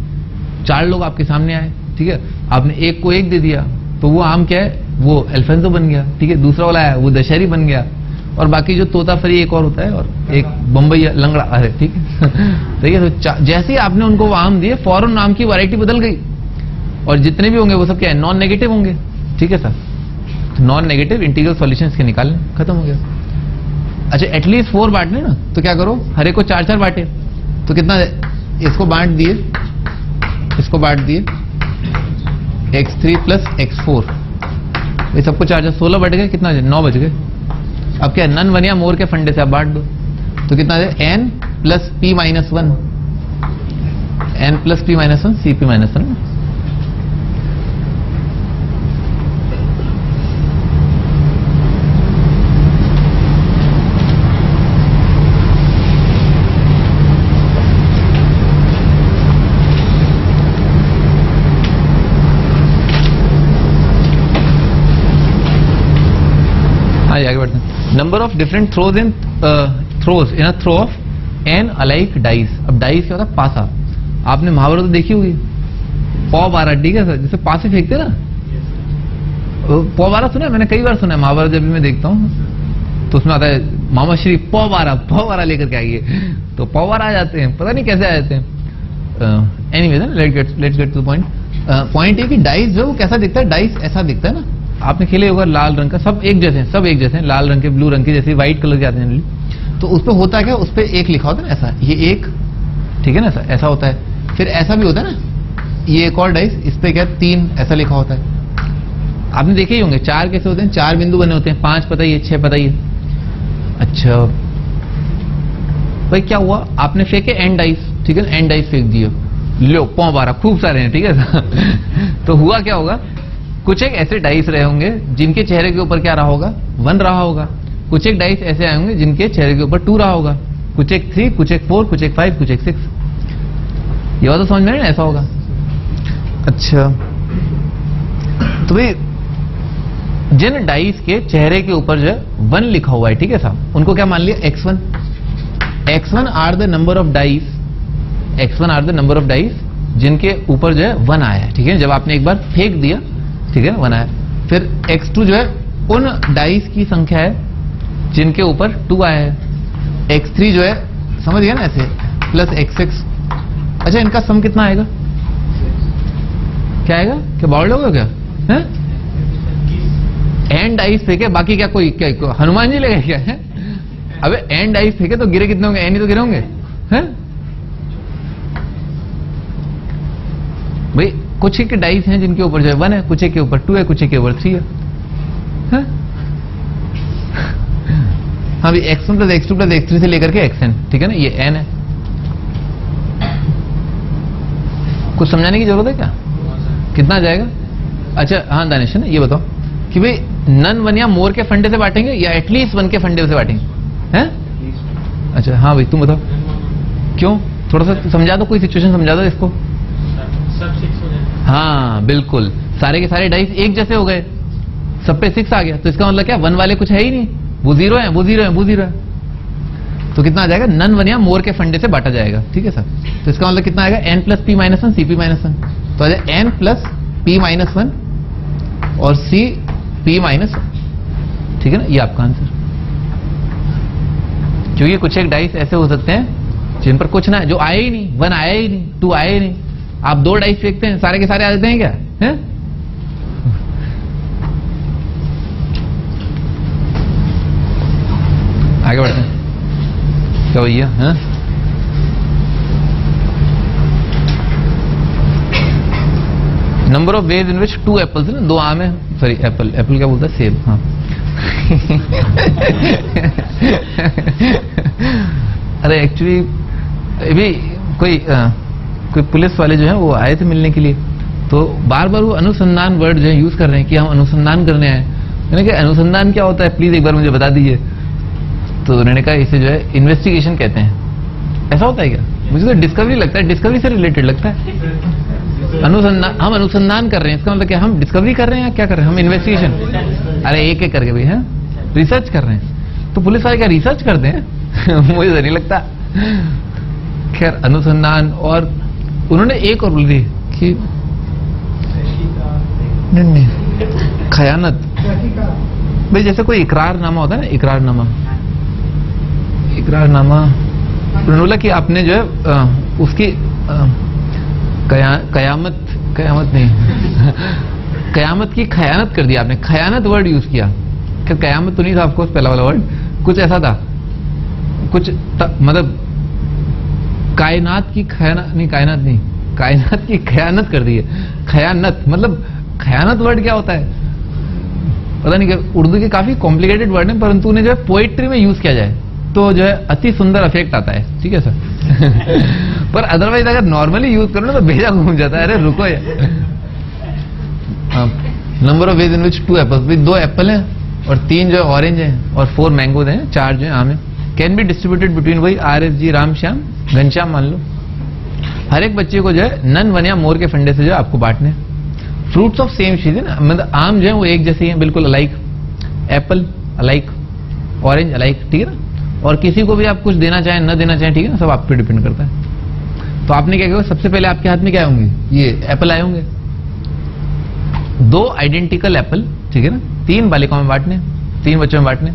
4 लोग आपके सामने आए, ठीक है, आपने एक को एक दे दिया, तो वो आम क्या है, वो अल्फेंसो बन गया, ठीक है, दूसरा वाला है वो दशहरी बन गया, और बाकी जो तोताफरी एक और होता है, और एक बम्बई लंगड़ा, अरे ठीक है ठीक है। तो जैसे ही आपने उनको वो आम दिए, फौरन आम की वैरायटी बदल गई, और जितने भी होंगे वो सब क्या है, नॉन नेगेटिव होंगे, ठीक है सर। तो नॉन नेगेटिव इंटीग्रल सॉल्यूशन इसके निकालने, खत्म हो गया। अच्छा, एटलीस्ट 4 बांटने ना, तो क्या करो, हर एक को 4-4 बांटे, तो कितना, इसको बांट दिए, इसको बांट दिए, X3 प्लस X4, ये सबको 4-4, 16 बढ़ गए, कितना 9 बच गए। अब क्या, नन वन या मोर के फंडे से आप बांट दो, तो कितना है, n plus p minus 1, n plus p minus 1 C P minus 1। आगे बढ़ते हैं। Number of different throws in a throw of N alike dice. अब डाइस क्या होता है, पासा। आपने महाभारत तो देखी होगी, पौ बारह, ठीक है सर, जैसे पासे फेंकते ना, पौ बारह सुना है मैंने, कई बार सुना है महाभारत, जब भी मैं देखता हूँ तो उसमें आता है मामा श्री पौ बारह लेकर के आइए, तो पौ बारह आ जाते हैं, पता नहीं कैसे आ जाते हैं। Anyways, let's get to the point. Point ये कि डाइस जो वो कैसा दिखता है, डाइस ऐसा दिखता है ना, आपने खेले होगा लाल रंग का, सब एक जैसे हैं, सब एक जैसे हैं, लाल रंग के, ब्लू रंग के, जैसे व्हाइट कलर के आते हैं, तो उस पर होता क्या, उस पर एक लिखा होता है ना ऐसा, ये एक, ठीक है ना, ऐसा होता है। फिर ऐसा भी होता है ना, ये एक और डाइस, इस पे क्या 3 ऐसा लिखा होता है। आपने देखे ही होंगे 4 कैसे होते हैं, 4 बिंदु बने होते हैं, 5 पता ही है, 6 पता ही है। अच्छा भाई क्या हुआ, आपने फेंके एन डाइस, ठीक है ना, एन डाइस फेंक दिए, लो पौ बारह, खूब सारे हैं, ठीक है तो हुआ क्या होगा, कुछ एक ऐसे डाइस रहे होंगे जिनके चेहरे के ऊपर क्या रहा होगा, 1 रहा होगा, कुछ एक डाइस ऐसे आए होंगे जिनके चेहरे के ऊपर 2 रहा होगा, कुछ एक 3, कुछ एक 4, कुछ एक 5, कुछ एक 6। ये बात तो समझ में ना, ऐसा होगा। अच्छा, तो भाई जिन डाइस के चेहरे के ऊपर जो है 1 लिखा हुआ है, ठीक है साहब, उनको क्या मान लिया, X1। X1 are the number of dice, X1 are the number of dice जिनके ऊपर जो है 1 आया है, ठीक है, जब आपने एक बार फेंक दिया, ठीक है, 1 आया। फिर X2 जो है उन डाइस की संख्या है जिनके ऊपर 2 आया है। X3 जो है, समझ गया ना, ऐसे, प्लस X6। अच्छा, इनका सम कितना आएगा, क्या आएगा, क्या बाउल होगा क्या, है एंड डाइस फेंके, बाकी क्या कोई क्या हनुमान जी लगे क्या है, अबे एंड डाइस फेंके तो गिरे कितने होंगे, एन ही तो गिरे होंगे, हैं भाई। कुछ एक डाइस हैं जिनके ऊपर जो है 1 है, कुछ एक के ऊपर 2 है, कुछ एक के ऊपर 3 है। हाँ भाई, X1 प्लस X2 प्लस X3 से लेकर के Xn, ठीक है ना, ये n है। कुछ समझाने की जरूरत है क्या, कितना आ जाएगा। अच्छा हाँ दानिश, है ना, ये बताओ कि भाई नन 1 या मोर के फंडे से बांटेंगे या एटलीस्ट 1 के फंडे से बांटेंगे, हैं? अच्छा हाँ भाई, तुम बताओ क्यों, थोड़ा सा समझा दो, कोई सिचुएशन समझा दो इसको। हाँ बिल्कुल, सारे के सारे डाइस एक जैसे हो गए, सब पे 6 आ गया, तो इसका मतलब क्या, 1 वाले कुछ है ही नहीं, वो 0 है, वो 0 है, वो 0 है, तो कितना आ जाएगा, नन 1 या मोर के फंडे से बांटा जाएगा, ठीक है सर। तो इसका मतलब कितना आएगा, n plus p minus 1 cp minus 1, तो आ जाए n प्लस p माइनस 1 और cp माइनस 1, ठीक है ना, ये आपका आंसर। क्योंकि कुछ एक डाइस ऐसे हो सकते हैं जिन पर कुछ ना, जो आया ही नहीं, 1 आया ही नहीं, 2 आया ही नहीं। आप 2 डाइस फेंकते हैं, सारे के सारे आ जाते हैं क्या? है? आगे बढ़ते हैं। क्या भैया? हाँ, number of ways in which 2 apples, ना 2 आम है, सॉरी एप्पल, एप्पल क्या बोलता है? सेब। हाँ अरे एक्चुअली अभी कोई पुलिस वाले जो है वो आए थे मिलने के लिए, तो बार बार वो अनुसंधान वर्ड जो है यूज कर रहे हैं कि हम अनुसंधान करने आए। मैंने कहा अनुसंधान क्या होता है, प्लीज एक बार मुझे बता दीजिए। तो उन्होंने कहा इसे जो है इन्वेस्टिगेशन कहते हैं। ऐसा होता है क्या? मुझे तो डिस्कवरी लगता है, डिस्कवरी से रिलेटेड लगता है। अनुसंधान, हम अनुसंधान कर रहे हैं, इसका मतलब क्या हम डिस्कवरी कर रहे हैं, क्या कर रहे हैं हम? इन्वेस्टिगेशन। अरे एक एक करके भाई, है रिसर्च कर रहे हैं। तो पुलिस वाले क्या रिसर्च करते हैं? मुझे तो नहीं लगता। खैर अनुसंधान, और उन्होंने एक और बोल दी कि नहीं खयानत, भाई जैसे कोई इकरारनामा होता है ना, इकरारनामा, उन्होंने बोला कि आपने जो है उसकी कयामत नहीं कयामत की खयानत कर दिया आपने, खयानत वर्ड यूज किया। क्या कयामत तो नहीं था ऑफकोर्स पहला वाला वर्ड, कुछ ऐसा था, कुछ मतलब कायनात की खयानत नहीं, कायनात की खयानत कर दी है। खयानत मतलब, खयानत वर्ड क्या होता है पता नहीं, क्या उर्दू के काफी कॉम्प्लिकेटेड वर्ड है, परंतु उन्हें जो है पोएट्री में यूज किया जाए तो जो है अति सुंदर इफेक्ट आता है। ठीक है सर पर अदरवाइज अगर नॉर्मली यूज करो ना तो भेजा घूम जाता है। अरे रुको यार। Number of ways in which 2 apples, 2 Apple हैं और 3 जो है ऑरेंज हैं और 4 मैंगोज हैं, 4 जो है आम है। कैन बी डिस्ट्रीब्यूटेड बिटवीन, वही RSG राम श्याम घनश्याम मान लो। हर एक बच्चे को जो है नन वन या मोर के फंडे से जो है आपको बांटने। फ्रूट्स ऑफ सेम सीजन, मतलब आम जो है वो एक जैसे ही हैं, बिल्कुल alike. Apple alike, orange alike, ठीक है ना। और किसी को भी आप कुछ देना चाहें न देना चाहें, ठीक है ना, सब आप पे डिपेंड करता है। तो आपने क्या किया, सबसे पहले आपके हाथ में क्या होंगे, ये एप्पल आए होंगे, 2 आइडेंटिकल एप्पल, ठीक है ना, 3 बालिकाओं में बांटने, 3 बच्चों में बांटने।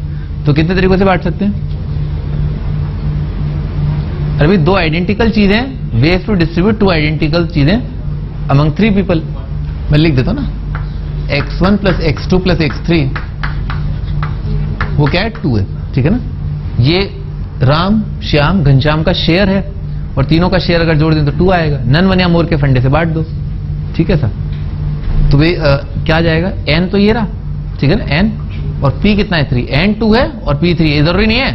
तो कितने तरीकों से बांट सकते हैं? अरे भाई 2 आइडेंटिकल चीजें, वेज टू डिस्ट्रीब्यूट 2 आइडेंटिकल चीजें अमंग 3 पीपल। मैं लिख देता हूं ना, x1 प्लस x2 प्लस x3, वो क्या है, 2 है, ठीक है ना। ये राम श्याम घनश्याम का शेयर है और तीनों का शेयर अगर जोड़ दें तो 2 आएगा। नन वन या मोर के फंडे से बांट दो, ठीक है सर। तो भाई क्या जाएगा, n तो ये रहा, ठीक है ना, n, और p कितना है, 3, n 2 है और p 3। ये जरूरी नहीं है,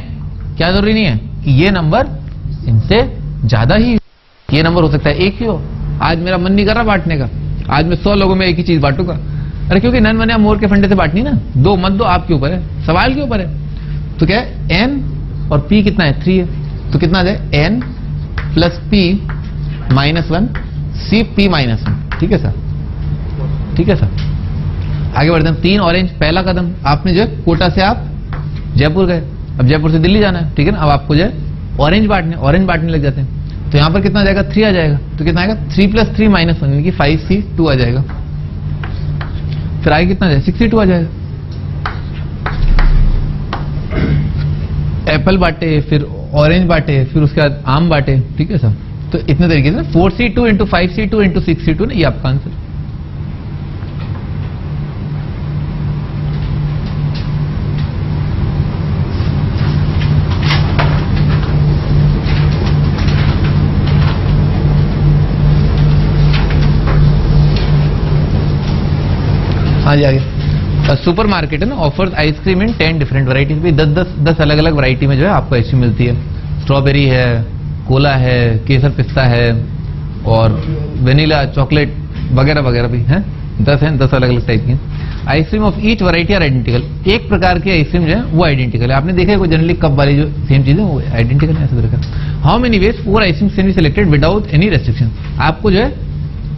क्या जरूरी नहीं है कि ये नंबर इनसे ज्यादा ही, ये नंबर हो सकता है एक ही हो। आज मेरा मन नहीं कर रहा बांटने का, आज मैं 100 लोगों में एक ही चीज बांटूंगा। अरे क्योंकि नन वन या मोर के फंडे से बांटनी ना, 2 मत दो, आपके ऊपर है, सवाल के ऊपर है। तो क्या है, n और p कितना है, 3 है। तो कितना आ जाए, n plus p minus 1 c p minus 1, ठीक है सर, ठीक है सर। आगे बढ़ते हैं। 3 ऑरेंज, पहला कदम आपने जो है कोटा से आप जयपुर गए, अब जयपुर से दिल्ली जाना है, ठीक है ना। अब आपको जो है ऑरेंज बांटने लग जाते हैं। तो यहां पर कितना आ जाएगा, 3 आ जाएगा। तो कितना आएगा, 3 प्लस 3 माइनस 1 यानी कि 5c2 आ जाएगा। फिर आगे कितना आ जाएगा, 6c2 आ जाएगा। एप्पल बांटे, फिर ऑरेंज बांटे, फिर उसके बाद आम बांटे, ठीक है सर। तो इतने तरीके से 4c2 into 5c2 into 6c2 ना, ये आपका आंसर। हाँ जी आगे। सुपर मार्केट है ना, ऑफर्स आइसक्रीम इन 10 डिफरेंट वैरायटीज। भी 10 अलग अलग वैरायटी में जो है आपको आइसक्रीम मिलती है। स्ट्रॉबेरी है, कोला है, केसर पिस्ता है और वेनिला चॉकलेट वगैरह वगैरह भी हैं। 10 हैं, 10 अलग अलग टाइप की। Ice cream of each variety are identical. एक प्रकार की आइसक्रीम जो है वो आइडेंटिकल है। आपने देखा है कोई जनरली कप वाली जो सेम चीज है वो आइडेंटिकल है, ऐसा तरह। How many veg 4 ice cream can be selected without any restriction. आपको जो है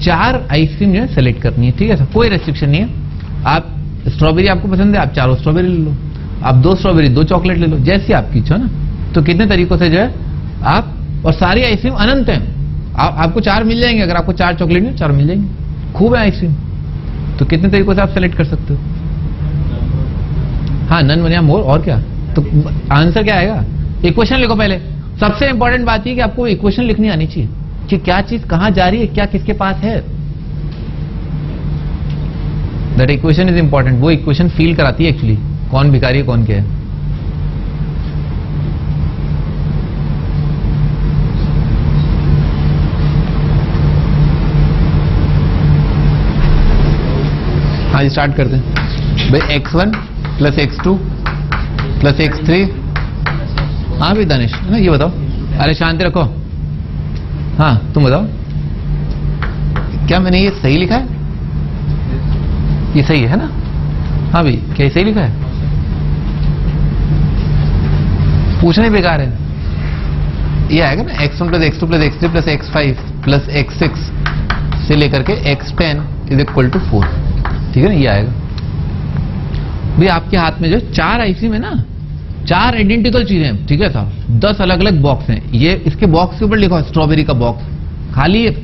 4 आइसक्रीम जो है सेलेक्ट करनी है, ठीक है सर, कोई रेस्ट्रिक्शन नहीं है। आप स्ट्रॉबेरी आपको पसंद है, आप 4 स्ट्रॉबेरी ले लो, आप 2 स्ट्रॉबेरी 2 चॉकलेट ले लो, जैसी आपकी इच्छा ना। तो कितने तरीकों से जो है आप, और सारी आइसक्रीम अनंत है, आपको 4 मिल जाएंगे। अगर आपको 4 चॉकलेट में 4 मिल जाएंगे, खूब है आइसक्रीम। तो कितने तरीकों से आप सेलेक्ट कर सकते हो। हाँ, नन वन या मोर, और क्या। तो आंसर क्या आएगा, इक्वेशन लिखो पहले। सबसे इंपॉर्टेंट बात ये कि आपको इक्वेशन लिखनी आनी चाहिए कि क्या चीज कहां जा रही है, क्या किसके पास है। That equation is important. वो इक्वेशन फील कराती है एक्चुअली कौन भिखारी है कौन क्या है। हाँ स्टार्ट करते हैं भाई। x1 प्लस x2 प्लस x3। हाँ भाई दानिश है ना, ये बताओ। अरे शांति रखो। हाँ तुम बताओ, क्या मैंने ये सही लिखा है? ये सही है ना? हाँ भाई क्या ये सही लिखा है? पूछना ही बेकार है। ये आएगा ना x1 प्लस x2 प्लस x3 plus x5 plus x6 से लेकर के x10 इज इक्वल टू 4। ठीक है ना, ये आएगा भाई। आपके हाथ में जो 4 आइसक्रीम है ना, 4 आइडेंटिकल चीजें हैं। ठीक है साहब, 10 अलग अलग बॉक्स हैं। ये इसके बॉक्स के ऊपर लिखा है स्ट्रॉबेरी का बॉक्स, खाली है,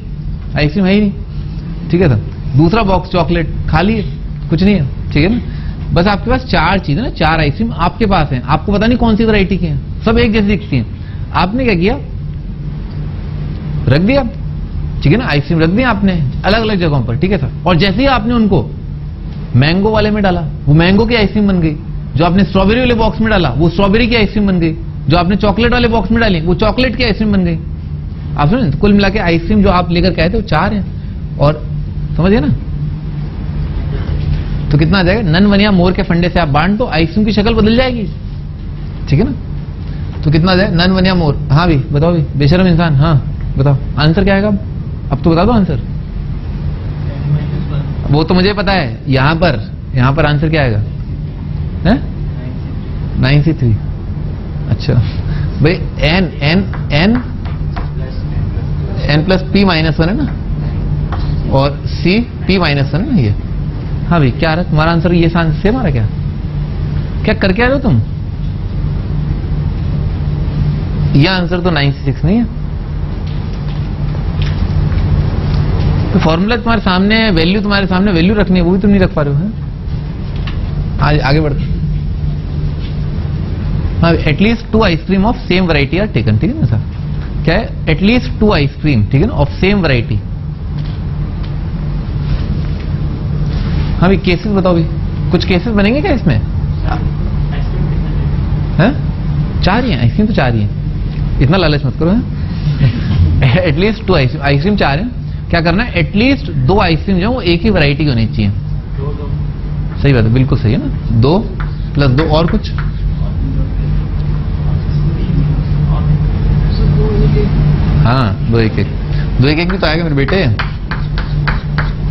आइसक्रीम है ही नहीं। ठीक है साहब, दूसरा बॉक्स चॉकलेट, खाली है, कुछ नहीं है। ठीक है ना, बस आपके पास 4 चीजें ना, 4 आइसक्रीम आपके पास हैं। आपको पता नहीं कौन सी वैरायटी की हैं, सब एक जैसी दिखती हैं। आपने क्या किया, रख दिया। ठीक है ना, आइसक्रीम रख दिया आपने अलग अलग जगहों पर। ठीक है सर, और जैसे ही आपने उनको मैंगो वाले में डाला, वो मैंगो की आइसक्रीम बन गई। जो आपने स्ट्रॉबेरी वाले बॉक्स में डाला, वो स्ट्रॉबेरी की आइसक्रीम बन गई। जो आपने चॉकलेट वाले बॉक्स में डाली, वो चॉकलेट की आइसक्रीम बन गई। आप सुन, कुल मिला के आइसक्रीम जो आप लेकर के आए थे वो 4 हैं। और समझिए ना, तो कितना आ जाएगा? नन वन या मोर के फंडे से आप बांट दो, आइसक्रीम की शक्ल बदल जाएगी। ठीक है ना, तो कितना आ जाए? नन वन या मोर। हाँ भी बताओ भी, बेशरम इंसान। हाँ बताओ आंसर क्या आएगा? अब तो बता दो आंसर। वो तो मुझे पता है, यहां पर आंसर क्या आएगा? 9C3। अच्छा भाई, n प्लस p माइनस 1 है ना, और c p माइनस 1 है ना ये। हाँ भाई क्या आ रहा है तुम्हारा आंसर? ये आंसर सेम आ रहा क्या करके आ रहे हो तुम? ये आंसर तो 9C6 नहीं है। तो फॉर्मूला तुम्हारे सामने है, वैल्यू तुम्हारे सामने, वैल्यू रखनी है, वो भी तुम नहीं रख पा रहे हो। आज आगे बढ़ते। हाँ, at least 2 ice cream of same variety are taken. ठीक है ना सर, क्या है? एटलीस्ट 2 आइसक्रीम, ठीक है ना, ऑफ सेम वैरायटी। हाँ भाई केसेस बताओ भी, कुछ केसेस बनेंगे क्या इसमें? हैं? 4 ही हैं आइसक्रीम, तो 4 ही हैं, इतना लालच मत करो। एटलीस्ट 2 आइसक्रीम 4 है। क्या करना है? एटलीस्ट 2 आइसक्रीम जो वो एक ही वैरायटी की होनी चाहिए। सही बात है, बिल्कुल सही है ना। 2 प्लस 2 और कुछ? हाँ 2 1 1 2 1 1 भी तो आएगा मेरे बेटे।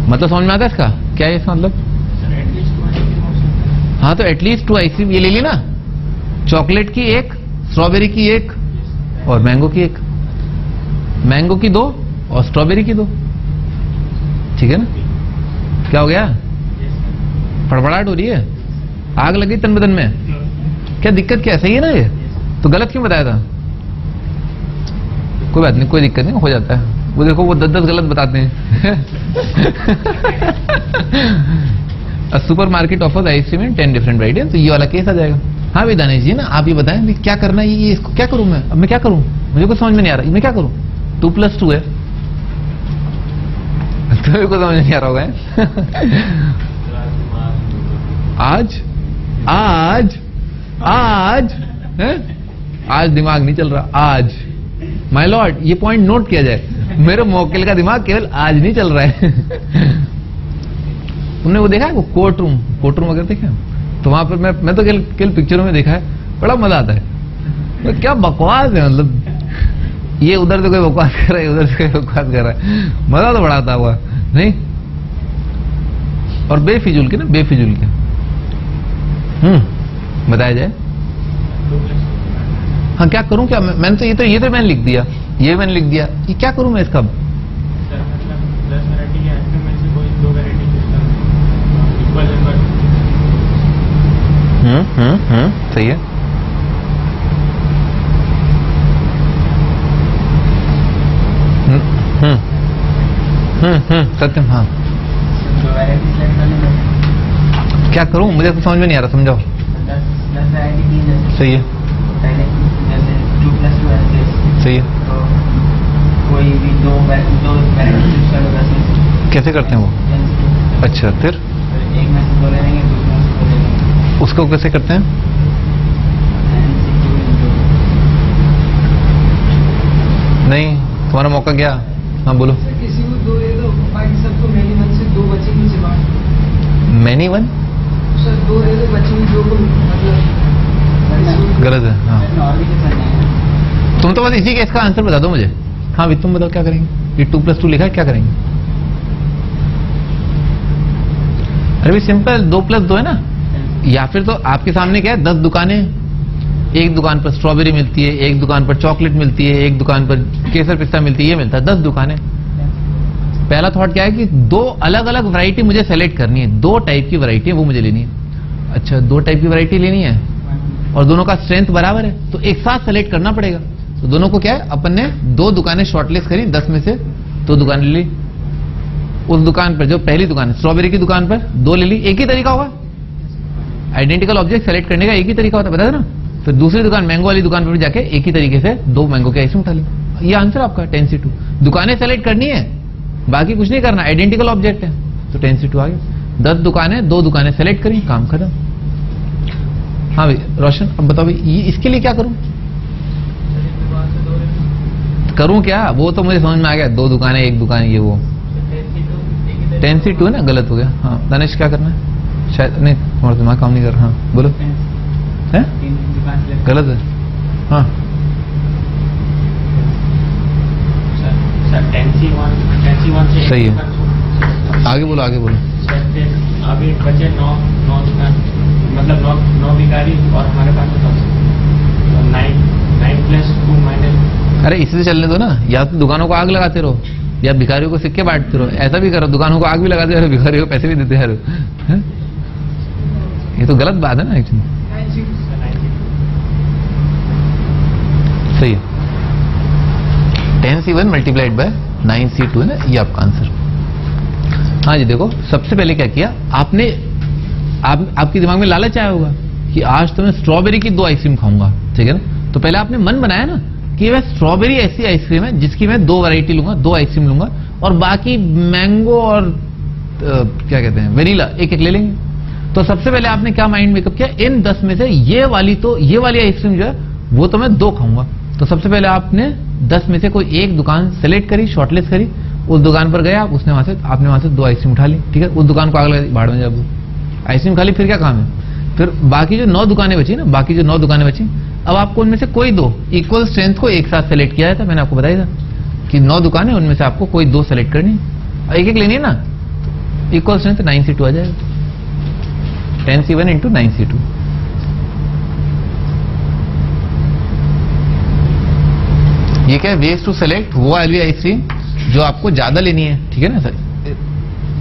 मतलब समझ में आता है इसका क्या है? इसका मतलब हाँ, तो एटलीस्ट 2 आइसक्रीम ये ले ली ना, चॉकलेट की 1, स्ट्रॉबेरी की 1 और मैंगो की 1। मैंगो की 2 और स्ट्रॉबेरी की 2। ठीक है ना, क्या हो गया? फड़फड़ाहट हो रही है, आग लग गई तन बदन में। क्या दिक्कत क्या है? सही है ना ये? तो गलत क्यों बताया था? कोई बात नहीं, कोई दिक्कत नहीं, हो जाता है। वो देखो वो 10 गलत बताते हैं। सुपर मार्केट ऑफर्स आइसक्रीम इन 10 डिफरेंट वैरायटी, तो ये वाला केस आ जाएगा। हाँ भाई दानेश जी ना, आप ये बताएं भी क्या करना है? ये इसको क्या करूं मैं? अब मैं क्या करूं? मुझे कुछ समझ में नहीं आ रहा, मैं क्या करूं? 2 + 2 है, तुम्हें को समझ नहीं आ रहा होगा। आज दिमाग नहीं चल रहा। आज माय लॉर्ड, ये पॉइंट नोट किया जाए, मेरे मोक्केल का दिमाग केवल आज नहीं चल रहा है। तुमने वो देखा है, वो कोर्ट रूम अगर देखा तो वहां पर मैं तो केवल पिक्चरों में देखा है, बड़ा मजा आता है। तो क्या बकवास है, मतलब ये उधर से कोई बकवास कर रहा है, उधर से कोई बकवास कर रहा है, मजा तो बड़ा आता हुआ नहीं। और बेफिजूल के ना, बेफिजूल के बताया जाए। हाँ क्या करूं? क्या मैंने तो ये तो मैंने लिख दिया, ये मैंने लिख दिया, ये क्या करूं मैं इसका? सही है। सत्यम। हाँ क्या करूं? मुझे तो समझ में नहीं आ रहा, समझाओ। सही है। सही है। तो कोई भी दो कैसे करते हैं वो? अच्छा, फिर एक में से दो ले लेंगे, दूसरे में से दो ले लेंगे। उसको कैसे करते हैं? नहीं, तुम्हारा मौका गया। हाँ बोलो। किसी को दो दे दो, बाकी सबको मैनी वन से दो बचेंगे से बाहर। मैनी वन सर दो दे दो, बचेंगे दो को, मतलब गलत है। हाँ, और भी तो करना है। तुम तो बस इसी केस का आंसर बता दो मुझे। हाँ भी तुम बताओ क्या करेंगे? ये 2+2 लिखा है, क्या करेंगे? अरे भी सिंपल, 2+2 है ना। या फिर तो आपके सामने क्या है, 10 दुकानें, एक दुकान पर स्ट्रॉबेरी मिलती है, एक दुकान पर चॉकलेट मिलती है, एक दुकान पर केसर पिस्ता मिलती है, ये मिलता है, 10 दुकानें। पहला थॉट क्या है कि दो अलग अलग वैरायटी मुझे सेलेक्ट करनी है, 2 टाइप की वैरायटी है वो मुझे लेनी है। अच्छा, 2 टाइप की वैरायटी लेनी है और दोनों का स्ट्रेंथ बराबर है, तो एक साथ सेलेक्ट करना पड़ेगा। तो दोनों को क्या है, अपन ने 2 दुकानें शॉर्टलिस्ट करी, 10 में से 2 दुकानें ली। उस दुकान पर, जो पहली दुकान स्ट्रॉबेरी की दुकान पर 2 ले ली। एक ही तरीका होगा, आइडेंटिकल ऑब्जेक्ट सेलेक्ट करने का एक ही तरीका होता है, बता ना। फिर दूसरी दुकान मैंगो वाली दुकान पर भी जाके एक ही तरीके से 2 मैंगो के आइसक्रीम उठा ली। ये आंसर आपका 10C2। दुकानें सेलेक्ट करनी है, बाकी कुछ नहीं करना, आइडेंटिकल ऑब्जेक्ट है, तो 10C2 आ गया। 10 दुकानें, 2 दुकानें सेलेक्ट करी, काम खत्म। हाँ भाई रोशन, अब बताओ भाई ये इसके लिए क्या करूं? करूं क्या, वो तो मुझे समझ में आ गया, 2 दुकानें, 1 दुकान, ये वो 10C2 है ना, गलत हो गया। हाँ दानिश, क्या करना है? शायद नहीं, तुम्हारा दिमाग काम नहीं कर रहा। हाँ बोलो। है गलत है। हाँ सही है, आगे बोलो, आगे बोलो। अभी बचे 9 दुकान, मतलब 9 भिखारी और हमारे पास तो 9 + 2 माइनस। अरे इससे चलने दो ना, या तो दुकानों को आग लगाते रहो या भिखारियों को सिक्के बांटते रहो। ऐसा भी करो, दुकानों को आग भी लगाते रहो, भिखारियों को पैसे भी देते रहो। ये तो गलत बात है ना एक्चुअली। सही है, 10C1 मल्टीप्लाइड बाय 9C2 है ना, ये आपका आंसर। हाँ जी देखो, सबसे पहले क्या किया आपने, आपके दिमाग में लालच आया होगा कि आज तो मैं स्ट्रॉबेरी की 2 आइसक्रीम खाऊंगा, ठीक है ना। तो पहले आपने मन बनाया ना कि वह स्ट्रॉबेरी ऐसी आइसक्रीम है जिसकी मैं 2 वैरायटी लूंगा, 2 आइसक्रीम लूंगा, और बाकी मैंगो और क्या कहते हैं, वेनिला एक ले लेंगे। तो सबसे पहले आपने क्या माइंड मेकअप किया, इन 10 में से ये वाली आइसक्रीम जो है वो तो मैं 2 खाऊंगा। तो सबसे पहले आपने 10 में से कोई एक दुकान सेलेक्ट करी, शॉर्टलिस्ट करी, उस दुकान पर गया, आपने वहां से 2 आइसक्रीम उठा ली, ठीक है। उस दुकान को आग लगा दी, भाड़ में जब आइसक्रीम खा ली, फिर क्या काम है? फिर बाकी जो 9 दुकानें बची ना, बाकी जो 9 दुकानें बची, अब आपको उनमें से कोई 2 इक्वल स्ट्रेंथ को एक साथ सेलेक्ट किया था। मैंने आपको बताया था कि 9 दुकानें, उनमें से आपको कोई 2 सेलेक्ट करनी है, एक लेनी है ना, इक्वल स्ट्रेंथ 9C2 आ जाएगा। 10C1 × 9C2। ये क्या है, वेज टू सेलेक्ट वो वाली आइसक्रीम जो आपको ज्यादा लेनी है, ठीक है ना सर,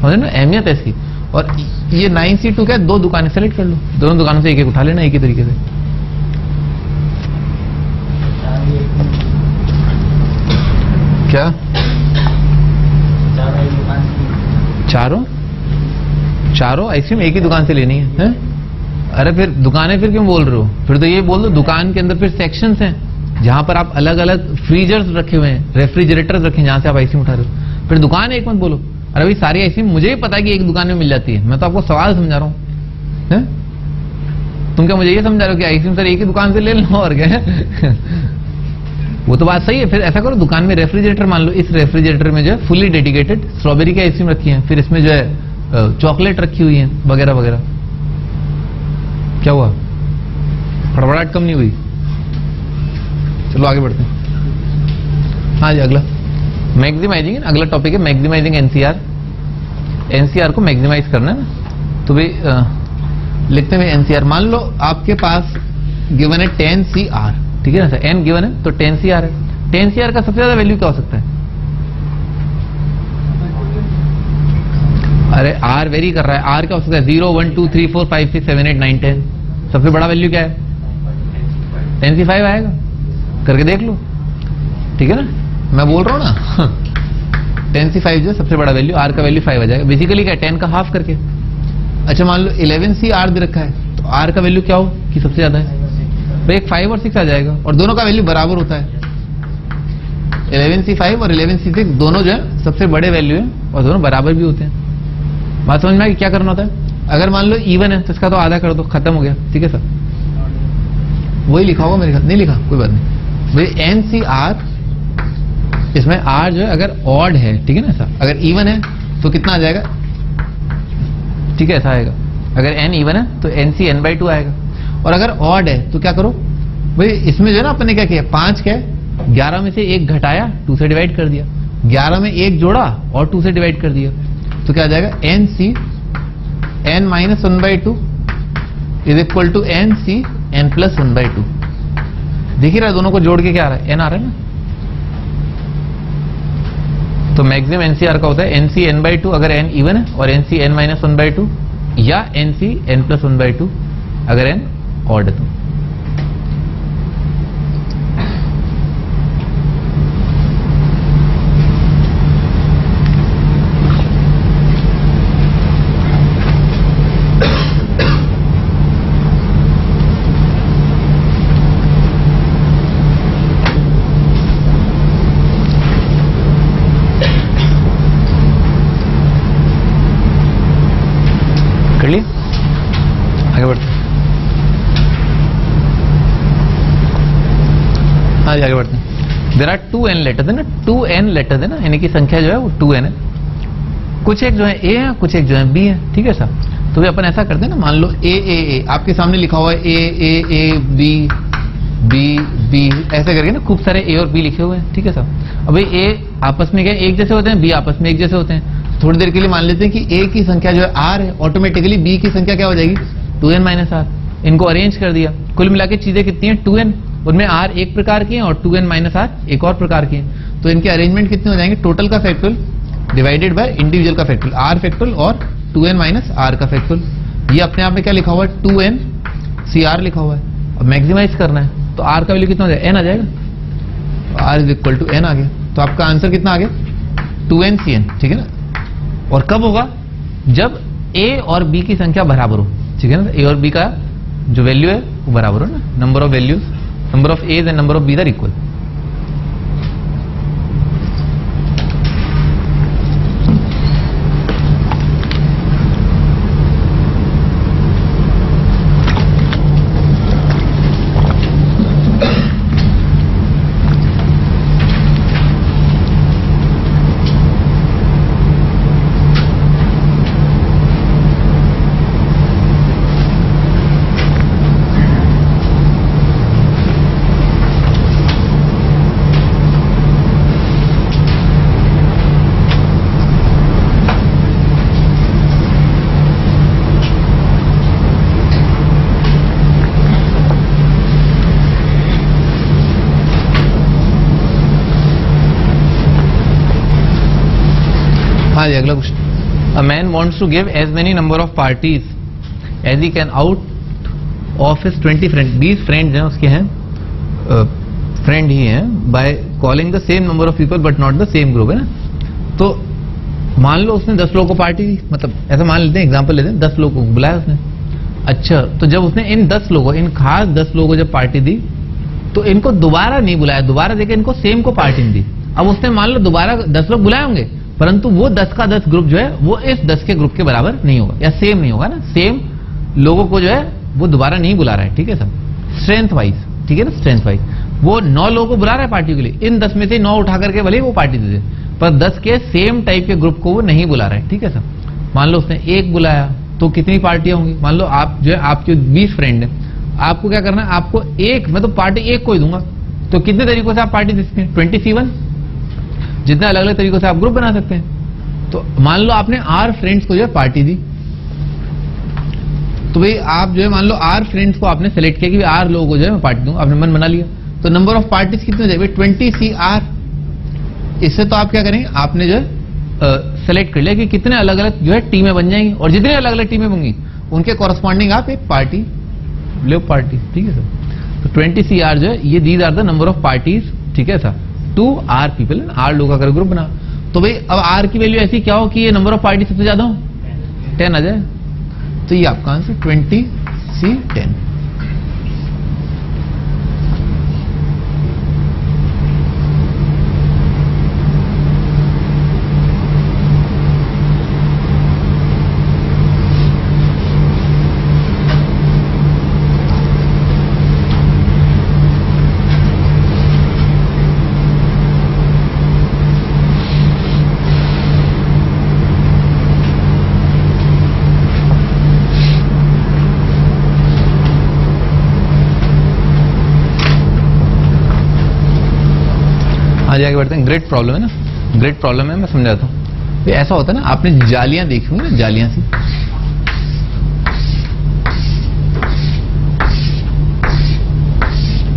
समझे ना, अहमियत है इसकी। और ये 9C2 क्या, 2 दुकानें सेलेक्ट कर लो, दोनों दुकानों से एक उठा लेना, एक ही तरीके से। क्या चारों आइसक्रीम एक ही दुकान से लेनी है? अरे फिर दुकानें फिर क्यों बोल रहे हो? फिर तो ये बोल दो दुकान के अंदर फिर सेक्शंस हैं जहां पर आप अलग अलग फ्रीजर्स रखे हुए हैं, रेफ्रिजरेटर्स रखे हैं जहां से आप आइसक्रीम उठा रहे हो। फिर दुकान एक मत बोलो। अरे भाई सारी आइसक्रीम मुझे भी पता है कि एक दुकान में मिल जाती है, मैं तो आपको सवाल समझा रहा हूँ। तुम क्या मुझे ये समझा रहे हो कि आइसक्रीम सर एक ही दुकान से ले लो और क्या है? वो तो बात सही है। फिर ऐसा करो, दुकान में रेफ्रिजरेटर मान लो, इस रेफ्रिजरेटर में जो है फुली डेडिकेटेड स्ट्रॉबेरी की आइसक्रीम रखी है, फिर इसमें जो है चॉकलेट रखी हुई है वगैरह वगैरह। क्या हुआ, फड़फड़ाहट कम नहीं हुई? चलो आगे बढ़ते हैं। हाँ जी, अगला मैक्सिमाइजिंग, अगला टॉपिक है मैक्सिमाइजिंग एनसीआर। एनसीआर को मैक्सिमाइज करना है ना, तो भाई लिखते हैं एनसीआर। मान लो आपके पास गिवन है 10CR, ठीक है ना सर, एन गिवन है तो 10CR है। 10CR का सबसे ज्यादा वैल्यू क्या हो सकता है? अरे आर वेरी कर रहा है, आर क्या हो सकता है? 0 1 2 3 4 5 6 7 8 9 10। सबसे बड़ा वैल्यू क्या है? 10C5 आएगा, करके देख लो, ठीक है ना, मैं बोल रहा हूं ना। 10C5 जो सबसे बड़ा वैल्यू, आर का वैल्यू 5 आ जाएगा। बेसिकली क्या है, 10 का हाफ करके। अच्छा मान लो 11CR दे रखा है, तो आर का वैल्यू क्या हो कि सबसे ज्यादा है? भाई एक 5 और 6 आ जाएगा, और दोनों का वैल्यू बराबर होता है। 11C5 और 11C6 दोनों जो है सबसे बड़े वैल्यू है और दोनों बराबर भी होते हैं। बात समझ में आई क्या करना होता है? अगर मान लो इवन है तो इसका तो आधा कर दो, खत्म हो गया। ठीक है सर, वही लिखा होगा मेरे ख्याल, नहीं लिखा कोई बात नहीं भाई। NCR इसमें R जो है अगर ऑड है, ठीक है ना सर, अगर इवन है तो कितना आ जाएगा? ठीक है, ऐसा आएगा। अगर n इवन है तो NC n/2 आएगा, और अगर ऑड है तो क्या करो भाई, इसमें जो है ना अपन ने क्या किया, 5 क्या है, 11 में से 1 घटाया, 2 से डिवाइड कर दिया, 11 में 1 जोड़ा और 2 से डिवाइड कर दिया, तो क्या आ जाएगा? NC n-1/2 is equal to NC n+1/2। देख ही रहा है दोनों को जोड़ के क्या आ रहा है? n आ रहा है ना। तो मैक्सिमम NCR का होता है NC n/2 अगर n इवन है, और NC n-1/2 या NC n+1/2 अगर n ऑड है तो। कर लिए, आगे बढ़ते। हाँ जी, आगे बढ़ते हैं। देयर आर 2n लेटर्स है ना, 2n लेटर्स है ना, यानी कि संख्या जो है वो 2n है। कुछ एक जो है a है, कुछ एक जो है b है। ठीक है सर, तो भी अपन ऐसा करते हैं ना, मान लो a आपके सामने लिखा हुआ है a b b b ऐसे करके ना, खूब सारे a और b लिखे हुए हैं। ठीक है सर, अब a आपस में क्या एक जैसे होते हैं, b आपस में एक जैसे होते हैं। थोड़ी देर के लिए मान लेते हैं कि a की संख्या जो है r है, ऑटोमेटिकली b की संख्या क्या हो जाएगी? 2n - r। इनको अरेंज कर दिया, कुल मिला के चीजें कितनी है? 2n, उनमें r एक प्रकार की है और 2n - r एक और प्रकार की है। तो इनके अरेंजमेंट कितने हो जाएंगे? टोटल का फैक्टोरियल डिवाइडेड बाय इंडिविजुअल का फैक्टोरियल, r फैक्टोरियल और 2n - r का फैक्टोरियल। ये अपने आप में क्या लिखा हुआ है? 2n CR लिखा हुआ है। अब मैक्सिमाइज करना है तो r का वैल्यू कितना हो जाएगा? n आ जाएगा, r is equal to n आ गया। तो आपका आंसर कितना आ गया? 2n CN। ठीक है ना, और कब होगा? जब a और b की संख्या बराबर हो। ठीक है ना, a और b का जो वैल्यू है वो बराबर हो ना, number of values, number of a's and number of b are equal. हाँ जी, अगला question. A man wants to give as many number of parties as he can out of his 20 friend. 20 friends हैं उसके, हैं friend ही हैं, by calling the same number of people but not the same group, है ना। तो मान लो उसने 10 लोगों को पार्टी दी, मतलब ऐसा मान लेते हैं, एग्जांपल लेते हैं, 10 लोगों को बुलाया उसने। अच्छा, तो जब उसने इन 10 लोगों, इन खास 10 लोगों को जब पार्टी दी तो इनको दोबारा नहीं बुलाया, दोबारा देके इनको सेम को पार्टी नहीं दी। अब उसने मान लो दोबारा 10 लोग बुलाए होंगे, परंतु वो 10 का 10 ग्रुप जो है वो इस 10 के ग्रुप के बराबर नहीं होगा या सेम नहीं होगा ना। सेम लोगों को जो है वो दोबारा नहीं बुला रहा है। ठीक है सर, स्ट्रेंथ वाइज। ठीक है ना, स्ट्रेंथ वाइज वो 9 लोगों को बुला रहा है पार्टी के लिए, इन 10 में से 9 उठा करके भले वो पार्टी दे दे, पर 10 के सेम टाइप के ग्रुप को वो नहीं बुला रहा है। ठीक है सर, मान लो उसने 1 बुलाया तो कितनी पार्टियां होंगी? मान लो आप जो है आपके 20 फ्रेंड है, आपको क्या करना है? आपको एक, मैं तो पार्टी एक को ही दूंगा, तो कितने तरीकों से आप पार्टी दे सकते हैं? 20C1, जितने अलग अलग तरीकों से आप ग्रुप बना सकते हैं। तो मान लो आपने R फ्रेंड्स को जो है पार्टी दी, तो भाई आप जो है मान लो R फ्रेंड्स को आपने सेलेक्ट किया कि R लोगों को जो है मैं पार्टी दूंगा, आपने मन बना लिया। तो नंबर ऑफ पार्टीज कितने हो जाएगी? 20CR। इससे तो आप क्या करेंगे? आपने जो है सेलेक्ट कर लिया कि कितने अलग अलग जो है टीमें बन जाएंगी, और जितनी अलग अलग टीमें होंगी उनके कॉरस्पॉन्डिंग आप एक पार्टी ले पार्टी। ठीक है सर, तो 20CR जो है ये these are the number of parties. ठीक है sir, to R people, R लोगों का अगर ग्रुप बना, तो भाई अब R की वैल्यू ऐसी क्या हो कि ये नंबर ऑफ पार्टी सबसे ज्यादा हो, 10 आ जाए। तो ये आपका आंसर 20C10। हाँ जी आगे बढ़ते हैं। ग्रेट प्रॉब्लम है ना, ग्रेट प्रॉब्लम है, मैं समझाता हूँ। ये ऐसा होता है ना, आपने जालियां देखी होंगी ना, जालियां सी,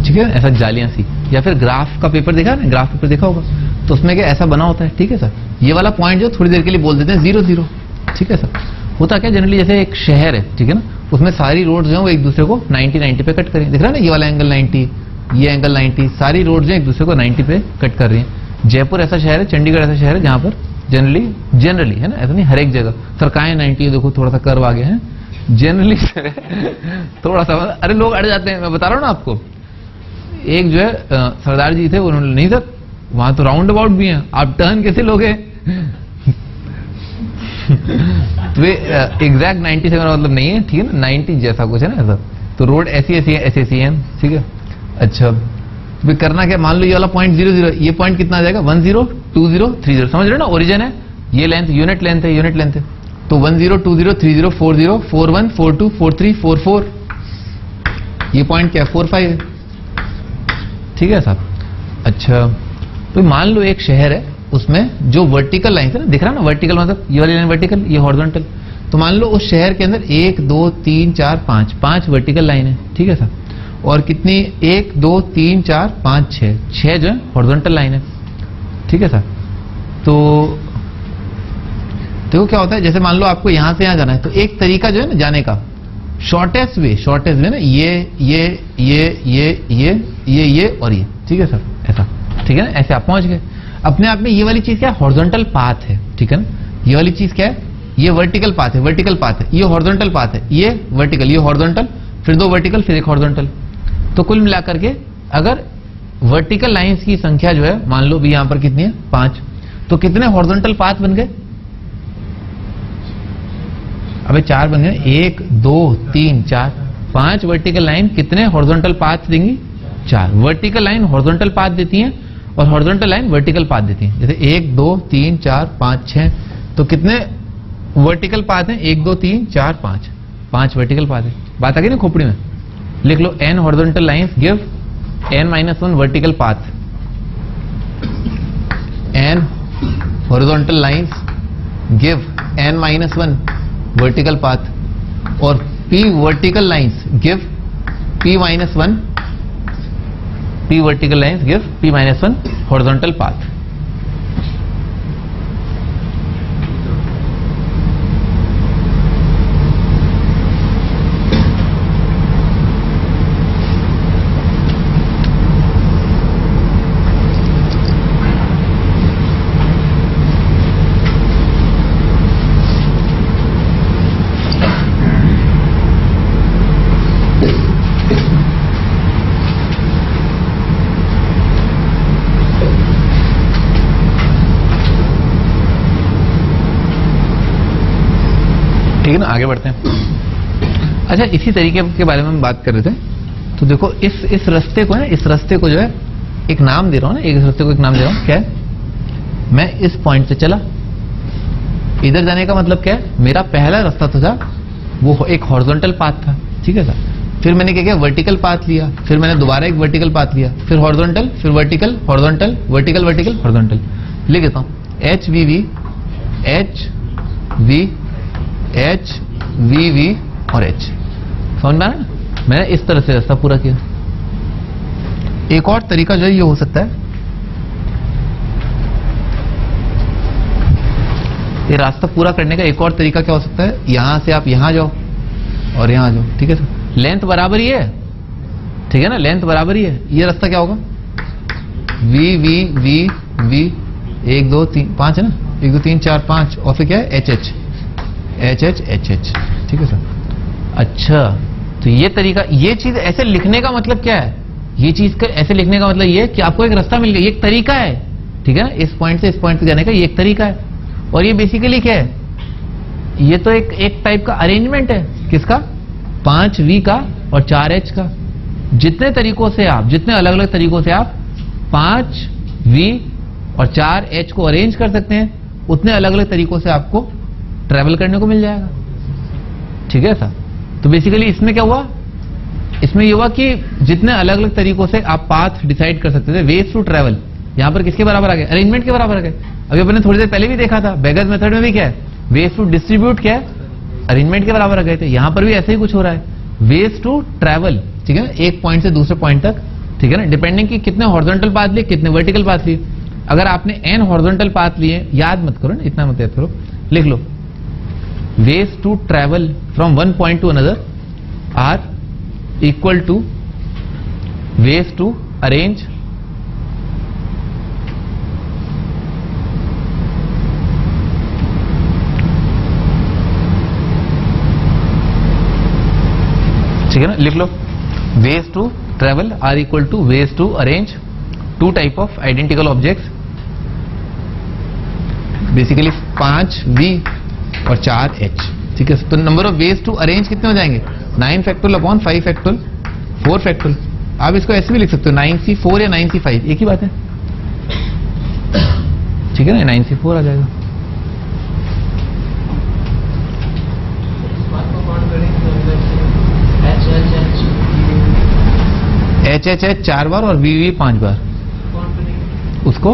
ठीक है, ऐसा जालियां सी, या फिर ग्राफ का पेपर देखा है ना, ग्राफ पेपर देखा होगा, तो उसमें क्या ऐसा बना होता है, ठीक है सर। ये वाला पॉइंट जो थोड़ी देर के लिए बोल देते हैं 0 0, ठीक है सर। होता क्या जनरली, जैसे एक शहर है, ठीक है ना, उसमें सारी रोड जो है वो एक दूसरे को 90 90 पे कट करें, दिख रहा है ना, ये वाला एंगल 90, ये एंगल 90, सारी रोड जो एक दूसरे को 90 पे कट कर रही है। जयपुर ऐसा शहर है, चंडीगढ़ ऐसा शहर है जहां पर जनरली है ना, ऐसा नहीं हर एक जगह सर कहाँ है 90, देखो थोड़ा सा कर्व आ गया है, जनरली थोड़ा सा, अरे लोग अड़ जाते हैं, मैं बता रहा हूँ ना आपको। एक जो है सरदार जी थे, उन्होंने नहीं सर वहां तो राउंड अबाउट भी है, आप टर्न कैसे लोगे तो वे एग्जैक्ट 97 का मतलब नहीं है, ठीक है ना, 90 जैसा कुछ है ना ऐसा, तो रोड ऐसी ऐसी है, ऐसी ऐसी है, ठीक है। अच्छा तो करना क्या, मान लो ये वाला पॉइंट 0 0, ये पॉइंट कितना आ जाएगा 1 0 2 0 3 0, समझ रहे हो ना, ओरिजिन है, ये लेंथ यूनिट लेंथ है, यूनिट लेंथ है, तो 1 0 2 0 3 0 4 0 4 1 4 2 4 3 4 4, ये पॉइंट क्या है 4 5 है, ठीक है साहब। अच्छा तो मान लो एक शहर है, उसमें जो वर्टिकल लाइन है ना, दिख रहा है ना, वर्टिकल मतलब ये वाली लाइन वर्टिकल, ये हॉरिजॉन्टल, तो मान लो उस शहर के अंदर 1 2 3 4 5 5 वर्टिकल लाइन है, ठीक है साहब, और कितनी 1 2 3 4 5 6 जो है हॉरिजॉन्टल लाइन है, ठीक है साहब। तो देखो क्या होता है, जैसे मान लो आपको यहां से यहां जाना है, तो एक तरीका जो है ना जाने का, शॉर्टेस्ट वे ना, ये और ये, ठीक है सर, ऐसा, ठीक है ना, ऐसे आप पहुंच गए। अपने आप में ये वाली चीज क्या है, हॉरिजॉन्टल पाथ है, ठीक है ना, ये वाली चीज क्या है, ये वर्टिकल पाथ है, वर्टिकल पाथ है, ये हॉरिजॉन्टल पाथ है, ये वर्टिकल, ये हॉरिजॉन्टल, फिर 2 वर्टिकल, फिर एक हॉरिजॉन्टल। तो कुल मिलाकर के अगर वर्टिकल लाइंस की संख्या जो है, मान लो भी यहां पर कितनी है 5, तो कितने हॉरिजॉन्टल पाथ बन गए, अबे 4 बन गए, 1 2 3 4 5 वर्टिकल लाइन कितने हॉरिजॉन्टल पाथ देंगी, 4 वर्टिकल लाइन हॉरिजॉन्टल पाथ देती हैं और हॉरिजॉन्टल लाइन वर्टिकल पाथ देती हैं। जैसे 1 2 3 4 5 6, तो कितने वर्टिकल पाथ हैं, 1 2 3 4 5 5 वर्टिकल पाथ है। बात आ गई ना खोपड़ी में, लिख लो n horizontal lines give n-1 vertical path, n horizontal lines give n-1 vertical path, और p vertical lines give p-1 p vertical lines give p-1 horizontal path. ठीक है ना, आगे बढ़ते हैं। अच्छा इसी तरीके के बारे में हम बात कर रहे थे, तो देखो इस रास्ते को है ना, इस रास्ते को जो है एक नाम दे रहा हूं ना, इस रास्ते को एक नाम दे रहा हूं, क्या है, मैं इस पॉइंट से चला, इधर जाने का मतलब क्या है, मेरा पहला रास्ता तो था वो एक हॉरिजॉन्टल पाथ था, ठीक है सर, फिर मैंने क्या किया वर्टिकल पाथ लिया, फिर मैंने दोबारा एक वर्टिकल पाथ लिया, फिर हॉरिजॉन्टल, फिर vertical, horizontal, vertical, vertical, horizontal, लिख देता हूं H V V H V V और एच, समझ में आ रहा है ना, मैंने इस तरह से रास्ता पूरा किया। एक और तरीका जो है ये हो सकता है, ये रास्ता पूरा करने का एक और तरीका क्या हो सकता है, यहां से आप यहां जाओ और यहां जाओ, ठीक है सर, लेंथ बराबर ही है, ठीक है ना, लेंथ बराबर ही है, ये रास्ता क्या होगा वी वी वी वी 1 2 3 5 है ना, 1 2 3 4 5, और फिर क्या है H H H H H H, ठीक है सर। अच्छा तो ये तरीका, ये चीज ऐसे लिखने का मतलब क्या है, ये चीज का ऐसे लिखने का मतलब ये कि आपको एक रास्ता मिल गया, ये एक तरीका है, ठीक है ना, इस पॉइंट से इस पॉइंट पे जाने का ये एक तरीका है, और ये बेसिकली क्या है, ये तो एक टाइप का अरेंजमेंट है, किसका 5V का और 4H का, जितने तरीकों से आप, जितने अलग अलग तरीकों से आप 5V और 4H को अरेंज कर सकते हैं, उतने अलग अलग तरीकों से आपको ट्रेवल करने को मिल जाएगा, ठीक है सर। तो बेसिकली इसमें क्या हुआ, इसमें ये हुआ कि जितने अलग अलग तरीकों से आप पाथ डिसाइड कर सकते थे, वेज टू ट्रेवल, यहां पर किसके बराबर आ गए? अरेंजमेंट के बराबर आ गए। अभी अपने थोड़ी देर पहले भी देखा था, बेगर्स मेथड में भी क्या है, वेज टू डिस्ट्रीब्यूट क्या है, अरेंजमेंट के बराबर आ गए थे। यहां पर भी ऐसे ही कुछ हो रहा है, वेज टू ट्रैवल, ठीक है ना, एक पॉइंट से दूसरे पॉइंट तक, ठीक है ना, डिपेंडिंग कि कितने हॉरिजॉन्टल पाथ लिए, कितने वर्टिकल पाथ लिए। अगर आपने n हॉरिजॉन्टल पाथ लिए, याद मत करो ना, इतना मत याद करो, लिख लो, ways to travel from one point to another are equal to ways to arrange ठीक है ना, लिख लो, ways to travel are equal to ways to arrange two type of identical objects, basically 5v और 4h, ठीक है। तो number of ways to arrange कितने हो जाएंगे? 9 फैक्टोरियल अपॉन 5 फैक्टोरियल 4 फैक्टोरियल। आप इसको ऐसे भी लिख सकते हो, 9c4 या 9c5, एक ही बात है, ठीक है ना, 9c4 आ जाएगा। HHH 4 बार और VV 5 बार, उसको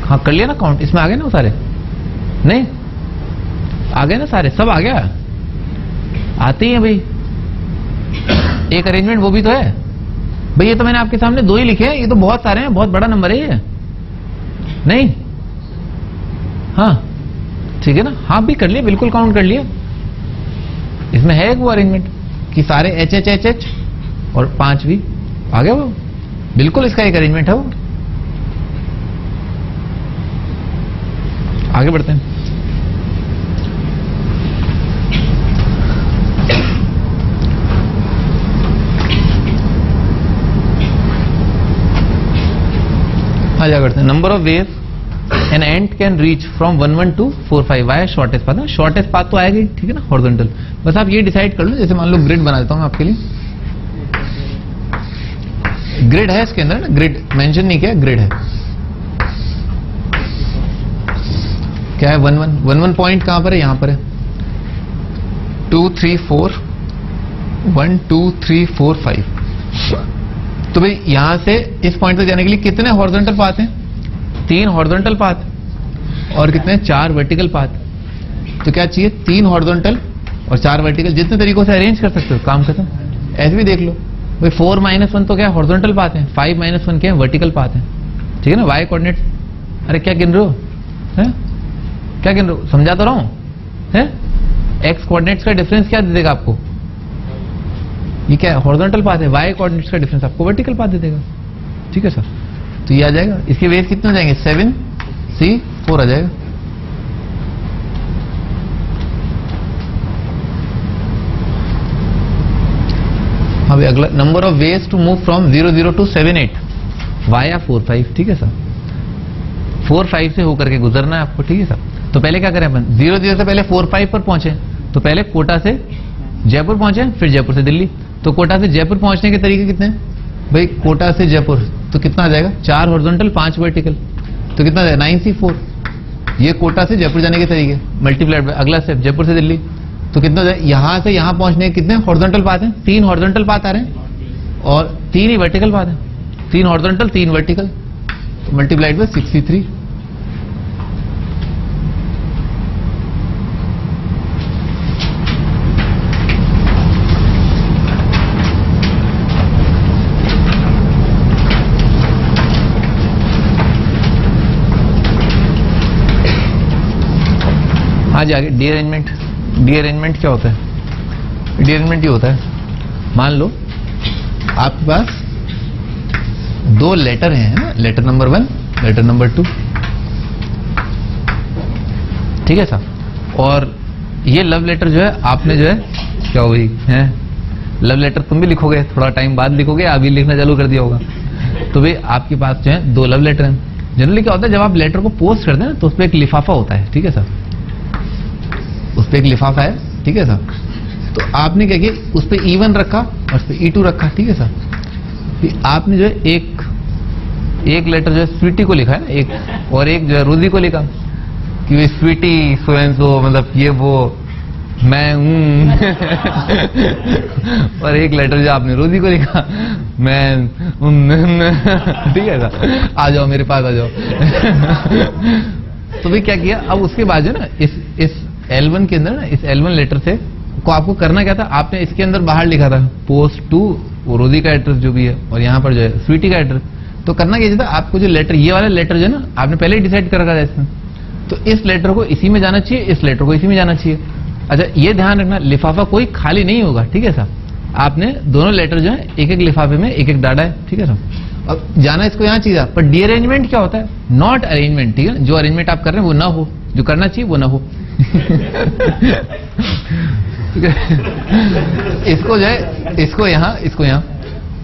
हाँ कर लिया ना काउंट, इसमें आ गए ना वो सारे, नहीं आ गए ना सारे, सब आ गया, आते ही हैं भाई। एक अरेंजमेंट वो भी तो है भाई, ये तो मैंने आपके सामने 2 ही लिखे हैं, ये तो बहुत सारे हैं, बहुत बड़ा नंबर है ये, नहीं? हाँ ठीक है ना, हाँ भी कर लिया, बिल्कुल काउंट कर लिया। इसमें है एक वो अरेंजमेंट कि सारे HHHH और 5v आ गया, वो बिल्कुल इसका एक अरेंजमेंट है वो। आगे बढ़ते हैं। आगे बढ़ते हैं। Number of ways an ant can reach from 1 1 to 4 5 via shortest path. Shortest path तो आएगी, ठीक है ना, हॉरिजॉन्टल। बस आप ये डिसाइड कर लो, जैसे मान लो ग्रिड बना देता हूं मैं आपके लिए, ग्रिड है इसके अंदर ना, ग्रिड मेंशन नहीं किया, ग्रिड है, क्या है, 1 1 1 पॉइंट कहां पर है, यहां पर है, 2 3 4 1 2 3 4 5। तो भाई यहां से इस पॉइंट तक जाने के लिए कितने हॉरिजॉन्टल पाथ हैं? 3 हॉरिजॉन्टल पाथ और कितने? 4 वर्टिकल पाथ। तो क्या चाहिए? 3 हॉरिजॉन्टल और 4 वर्टिकल, जितने तरीकों से अरेंज कर सकते हो, काम खत्म। ऐसे भी देख लो भाई, 4 - 1 तो क्या हॉरिजॉन्टल पाथ है, 5 - 1 क्या है, वर्टिकल पाथ है, ठीक है ना। वाई कोऑर्डिनेट, अरे क्या गिन रहे हो, है क्या गिन रहे हो, समझा तो रहा हूं, है एक्स कोऑर्डिनेट्स का डिफरेंस क्या दे देगा आपको, ये क्या है, हॉरिजॉन्टल पाथ है, वाई कोऑर्डिनेट्स का डिफरेंस आपको वर्टिकल पाथ दे देगा, ठीक है सर। तो ये आ जाएगा, इसके वेज कितने हो जाएंगे, 7 C 4 आ जाएगा। अभी अगला, number of ways to move from 0 0 to 7 8 via 4 5, ठीक है सर। 4 5 से होकर के गुजरना है आपको, ठीक है सर। तो पहले क्या करें अपन, 0 0 से पहले 4 5 पर पहुंचे, तो पहले कोटा से जयपुर पहुंचे, फिर जयपुर से दिल्ली। तो कोटा से जयपुर पहुंचने के तरीके कितने हैं भाई? कोटा से जयपुर तो कितना आ जाएगा, 4 हॉरिजॉन्टल 5 वर्टिकल, तो कितना आ जाएगा, 9C4। ये कोटा से जयपुर जाने के तरीके, मल्टीप्लाइड बाय अगला स्टेप जयपुर से दिल्ली, तो कितना जाए, यहां से यहां पहुंचने के कितने हॉरिजॉन्टल पाथ हैं? 3 हॉरिजॉन्टल पाथ आ रहे हैं और 3 ही वर्टिकल पाथ हैं, 3 हॉरिजॉन्टल 3 वर्टिकल, तो मल्टीप्लाइड बाय 63। आज आगे डी अरेंजमेंट। डी अरेंजमेंट क्या होता है? डी अरेंजमेंट ये होता है, मान लो आपके पास 2 लेटर हैं ना, लेटर नंबर 1, लेटर नंबर 2, ठीक है सर। और ये लव लेटर जो है आपने जो है क्या हुई है, लव लेटर तुम भी लिखोगे, थोड़ा टाइम बाद लिखोगे, अभी लिखना चालू कर दिया होगा। तो भाई आपके पास जो है 2 लव लेटर हैं। जनरली क्या होता है, जब आप लेटर को पोस्ट करते हैं ना, तो उस पर एक लिफाफा होता है, ठीक है सर, उस पर एक लिफाफा है, ठीक है सर। तो आपने क्या किया, उस पर E1 रखा और उस पर E2 रखा, ठीक है सर। फिर आपने जो है एक लेटर जो है स्वीटी को लिखा है ना, एक, और एक जो है रोजी को लिखा कि वे स्वीटी सो एंड सो, मतलब ये वो मैं हूं और एक लेटर जो आपने रोजी को लिखा, मैं ठीक है सर, आ जाओ मेरे पास आ जाओ। तो भी क्या किया, अब उसके बाद जो ना इस L1 के अंदर ना, इस L1 लेटर से को आपको करना क्या था, आपने इसके अंदर बाहर लिखा था पोस्ट टू रोजी का एड्रेस जो भी है, और यहाँ पर जो है स्वीटी का एड्रेस। तो करना क्या था, आपको जो लेटर, ये वाला लेटर जो है ना, आपने पहले ही डिसाइड कर रखा था इसमें, तो इस लेटर को इसी में जाना चाहिए, इस लेटर को इसी में जाना चाहिए। अच्छा ये ध्यान रखना, लिफाफा कोई खाली नहीं होगा, ठीक है सर। आपने दोनों लेटर जो है एक एक लिफाफे में एक एक डाला है, ठीक है सर। अब जाना इसको यहाँ चाहिए, पर डीअरेंजमेंट क्या होता है, नॉट अरेंजमेंट, ठीक है। जो अरेंजमेंट आप कर रहे हैं वो ना हो, जो करना चाहिए वो ना हो। ठीक है, इसको जो है, इसको यहाँ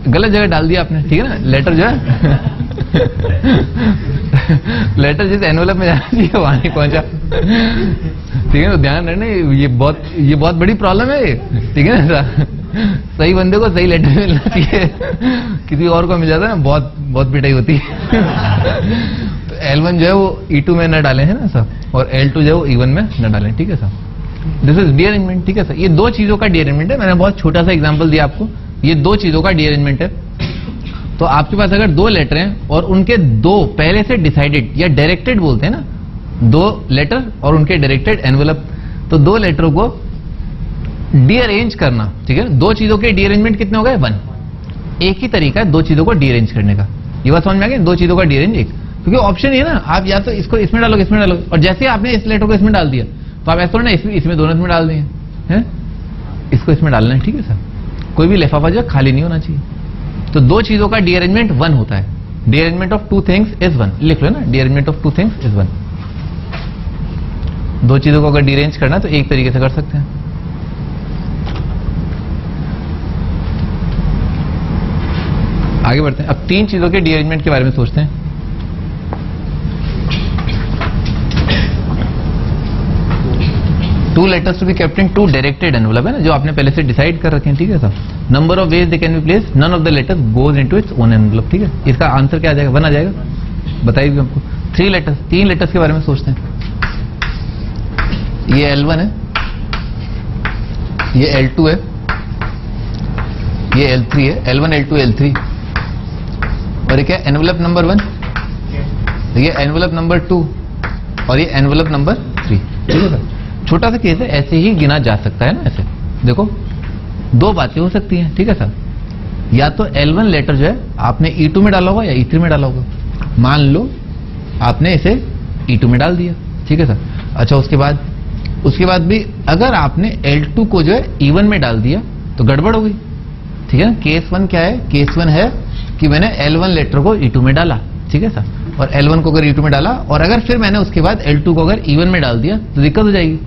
गलत जगह डाल दिया आपने, ठीक है ना। लेटर जो है लेटर जिस एनवेलप में जाना चाहिए वहां नहीं पहुंचा, ठीक है। तो ध्यान रखना, ये बहुत बड़ी प्रॉब्लम है, ठीक है ना। सही बंदे को सही लेटर मिलना चाहिए, किसी और को मिल जाता है ना, बहुत पिटाई होती है। तो L1 जो है वो E2 में न डालें, है ना सर, और L2 जो है वो E1 में न डालें, ठीक है सर। दिस इज डीअरेंजमेंट, ठीक है सर। ये दो चीजों का डीअरेंजमेंट है, मैंने बहुत छोटा सा एग्जांपल दिया आपको, ये दो चीजों का डीअरेंजमेंट है। तो आपके पास अगर दो लेटर हैं और उनके दो पहले से डिसाइडेड या डायरेक्टेड बोलते हैं ना, दो लेटर और उनके डायरेक्टेड एनवेलप, तो दो लेटरों को डीअरेंज करना, ठीक है। दो चीजों के डीअरेंजमेंट कितने हो गए, 1। एक ही तरीका है दो चीजों को डीअरेंज करने का, ये बात समझ में आ गई। दो चीजों का डीअरेंज एक, क्योंकि ऑप्शन ये है ना, आप या तो इसको इसमें डालोगे, इसमें डालोगे, और जैसे ही आपने इस लेटर को इसमें डाल दिया तो आप ऐसा ना इसमें दोनों इसमें डाल दिए हैं, इसको इसमें डालना है, ठीक है सर। कोई भी लिफाफा जो खाली नहीं होना चाहिए। तो दो चीजों का डीअरेंजमेंट 1 होता है, डीअरेंजमेंट ऑफ टू थिंग्स इज 1, लिख लो ना, डीअरेंजमेंट ऑफ टू थिंग्स इज 1। दो चीजों को अगर डीअरेंज करना तो एक तरीके से कर सकते हैं। आगे बढ़ते हैं, अब तीन चीजों के डीअरेंजमेंट के बारे में सोचते हैं। Two letters to be kept in two directed envelope, है ना, जो आपने पहले से डिसाइड कर रखे हैं, ठीक है sir. Number of ways they can be place, none of the letters goes into its own envelope, ठीक है। इसका आंसर क्या आ जाएगा, 1 आ जाएगा, बताइए हमको। 3 लेटर्स, 3 लेटर्स के बारे में सोचते हैं। ये L1 है, ये L2 है, ये L3 है, L1 L2 L3, और ये क्या, एनवेलप नंबर 1, ये एनवेलप नंबर 2, और ये एनवेलप नंबर 3, ठीक है सर। छोटा सा केस है, ऐसे ही गिना जा सकता है ना, ऐसे देखो दो बातें हो सकती हैं, ठीक है सर। या तो L1 लेटर जो है आपने E2 में डाला होगा या E3 में डाला होगा। मान लो आपने इसे E2 में डाल दिया, ठीक है सर। अच्छा उसके बाद भी अगर आपने L2 को जो है E1 में डाल दिया तो गड़बड़ हो गई, ठीक है ना। केस 1 क्या है, केस 1 है कि मैंने L1 लेटर को E2 में डाला, ठीक है सर, और L1 को अगर E2 में डाला, और अगर फिर मैंने उसके बाद L2 को अगर E1 में डाल दिया तो दिक्कत हो जाएगी,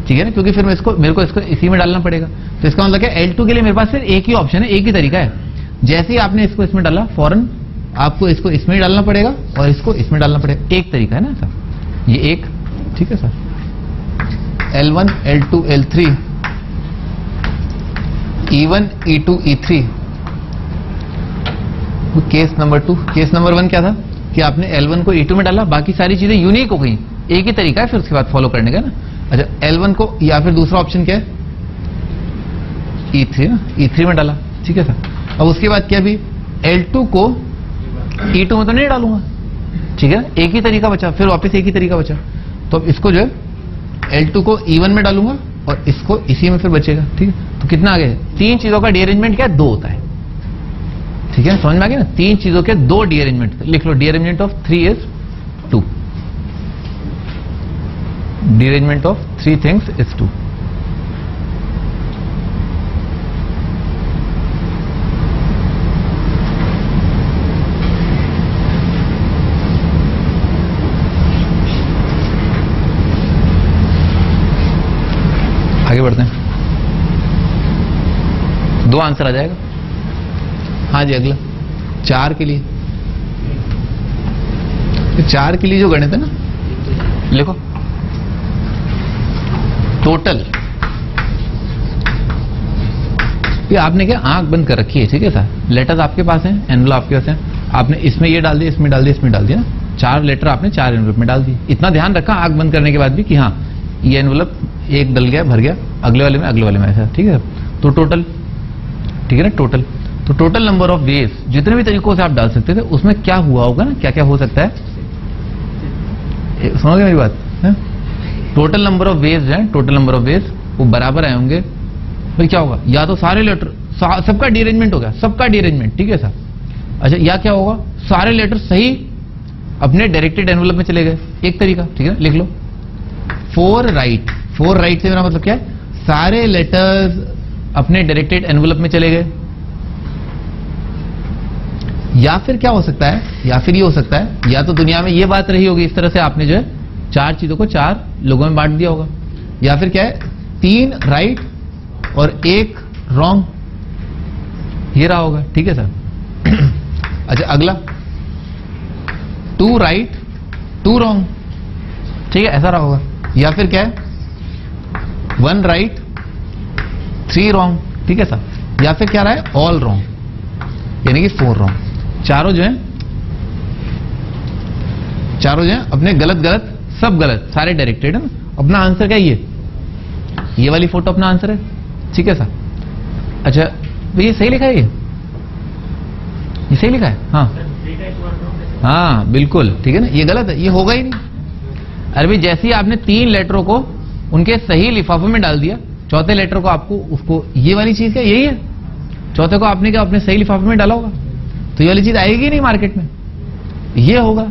ठीक है ना, क्योंकि फिर मेरे को इसको इसी में डालना पड़ेगा। तो इसका मतलब क्या, L2 के लिए मेरे पास फिर एक ही ऑप्शन है, एक ही तरीका है। जैसे ही आपने इसको इसमें डाला, फौरन आपको इसको इसमें डालना पड़ेगा और इसको इसमें डालना पड़ेगा, एक तरीका है ना सर, ये एक, ठीक है sir. L1 L2 L3, E1 E2 E3। Case number 2, case number 1 क्या था कि आपने L1 को E2 में डाला, बाकी सारी चीजें यूनिक हो गई, एक ही तरीका है फिर उसके बाद फॉलो करने का ना। अच्छा L1 को, या फिर दूसरा ऑप्शन क्या है, E3 ना, E3 में डाला, ठीक है सर। अब उसके बाद क्या भी, L2 को E2 में तो नहीं डालूंगा, ठीक है, एक ही तरीका बचा, फिर वापस एक ही तरीका बचा। तो अब इसको जो है L2 को E1 में डालूंगा और इसको इसी में फिर बचेगा, ठीक है। तो कितना आ गया, 3 चीजों का डीअरेंजमेंट क्या है, 2 होता है, ठीक है, समझ में आ गया ना। 3 चीजों के 2 डीअरेंजमेंट, लिख लो, derangement of 3 is 2, derangement of 3 things is 2। आगे बढ़ते हैं, 2 आंसर आ जाएगा। हाँ जी, अगला 4 के लिए, 4 के लिए जो गणित है ना, लिखो टोटल। ये आपने क्या आंख बंद कर रखी है, ठीक है सर। लेटर्स आपके पास हैं, एनवेलप आपके पास है, आपने इसमें ये डाल दिया, इसमें डाल दिया, इसमें डाल दिया ना, 4 लेटर आपने 4 एनवेलप में डाल दिए। इतना ध्यान रखा आंख बंद करने के बाद भी कि हाँ ये एनवेलप एक डल गया, भर गया, अगले वाले में ऐसा, ठीक है। तो टोटल, ठीक है ना, टोटल। तो टोटल नंबर ऑफ वेज जितने भी तरीकों से आप डाल सकते थे उसमें क्या हुआ होगा ना, क्या क्या हो सकता है, सुनोगे मेरी बात है? टोटल नंबर ऑफ वेज है, टोटल नंबर ऑफ वेज वो बराबर आए होंगे, फिर क्या होगा, या तो सारे लेटर सबका डीअरेंजमेंट हो गया, सबका डीअरेंजमेंट, ठीक है सर। अच्छा, या क्या होगा, सारे लेटर सही अपने डायरेक्टेड एनवलप में चले गए, एक तरीका, ठीक है, लिख लो। 4 राइट, 4 राइट से मेरा मतलब क्या है, सारे लेटर्स अपने डायरेक्टेड एनवलप में चले गए। या फिर क्या हो सकता है, या फिर ये हो सकता है, या तो दुनिया में ये बात रही होगी इस तरह से आपने जो है 4 चीजों को 4 लोगों में बांट दिया होगा, या फिर क्या है 3 राइट और 1 रॉन्ग, ये रहा होगा, ठीक है सर। अच्छा, अगला 2 राइट 2 रॉन्ग, ठीक है, ऐसा रहा होगा। या फिर क्या है 1 राइट 3 रॉन्ग, ठीक है सर। या फिर क्या रहा है ऑल रॉन्ग, यानी कि 4 रॉन्ग, चारों जो है अपने गलत सब गलत, सारे डायरेक्टेड है ना। अपना आंसर क्या है, ये वाली फोटो अपना आंसर है, ठीक है सर। अच्छा, तो ये सही लिखा है, ये सही लिखा है, हाँ बिल्कुल, ठीक है ना, ये गलत है, ये होगा ही नहीं। अरे भाई, जैसे ही आपने 3 लेटरों को उनके सही लिफाफे में डाल दिया, चौथे लेटर को आपको उसको, ये वाली चीज क्या यही है, चौथे को आपने क्या अपने सही लिफाफे में डाला होगा, तो ये वाली चीज आएगी नहीं मार्केट में, ये होगा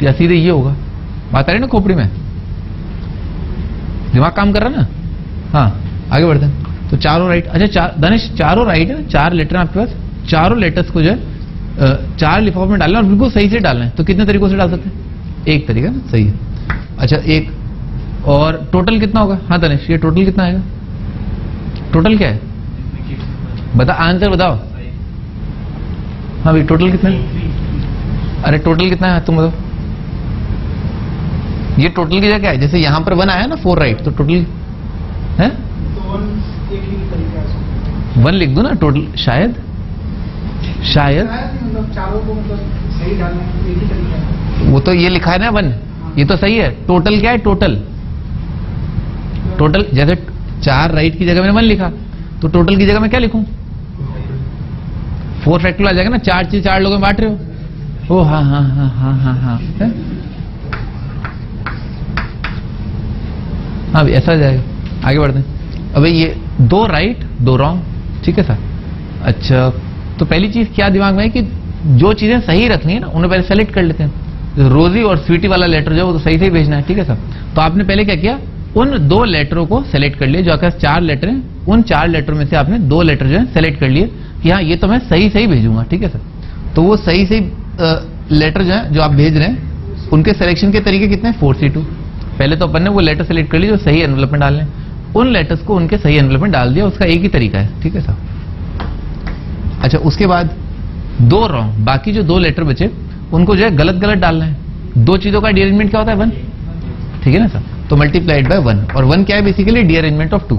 या सीधे ये होगा। बात आ रही ना खोपड़ी में, दिमाग काम कर रहा ना। हाँ, आगे बढ़ते हैं। तो चारों राइट, अच्छा दानिश चारों राइट है, 4 लेटर आपके पास, चारों लेटर्स को जो है 4 लिफाफे में डालना और बिल्कुल सही से डालना है। तो कितने तरीकों से डाल सकते हैं, एक तरीका ना, सही है। अच्छा, एक और टोटल कितना होगा, हाँ दानिश ये टोटल कितना आएगा, टोटल क्या है बता, आंसर बताओ। हाँ भाई, टोटल कितना है, अरे टोटल कितना है तुम बताओ। ये टोटल की जगह क्या है, जैसे यहां पर 1 आया ना 4 राइट, तो टोटल है 1 लिख दो ना टोटल, शायद मतलब चारों को मतलब सही डालना एक ही तरीका है। वो तो ये लिखा है ना 1, ये तो सही है। टोटल क्या है, टोटल जैसे 4 राइट की जगह मैंने 1 लिखा, तो टोटल की जगह मैं क्या लिखूं, 4 फैक्टोरियल आ जाएगा ना, 4 चीज 4 लोगों में बांट रहे हो। ओ हाँ, हाँ ऐसा आ जाएगा। आगे बढ़ते हैं। अब ये 2 राइट 2 रॉन्ग, ठीक है सर। अच्छा, तो पहली चीज क्या दिमाग में है कि जो चीजें सही रखनी है ना उन्हें पहले सेलेक्ट कर लेते हैं। रोजी और स्वीटी वाला लेटर जो है वो तो सही भेजना है, ठीक है सर। तो आपने पहले क्या किया, उन 2 लेटरों को सेलेक्ट कर लिए, जो आपके पास 4 लेटर हैं, उन 4 लेटर में से आपने 2 लेटर जो है सेलेक्ट कर लिए कि हाँ ये तो मैं सही भेजूंगा, ठीक है सर। तो वो सही लेटर जो है जो आप भेज रहे हैं उनके सिलेक्शन के तरीके कितने हैं, 4C2। पहले तो अपन ने वो लेटर सेलेक्ट कर लिए जो सही एनवलप में डालने, उन लेटर्स को उनके सही एनवलप में डाल दिया, उसका एक ही तरीका है, ठीक है सर। अच्छा, उसके बाद 2 रॉन्ग, बाकी जो 2 लेटर बचे उनको जो है गलत डालना है। 2 चीजों का डीअरेंजमेंट क्या होता है, 1, ठीक है ना सर। तो मल्टीप्लाइड बाय 1, और 1 क्या है बेसिकली, डीअरेंजमेंट ऑफ 2।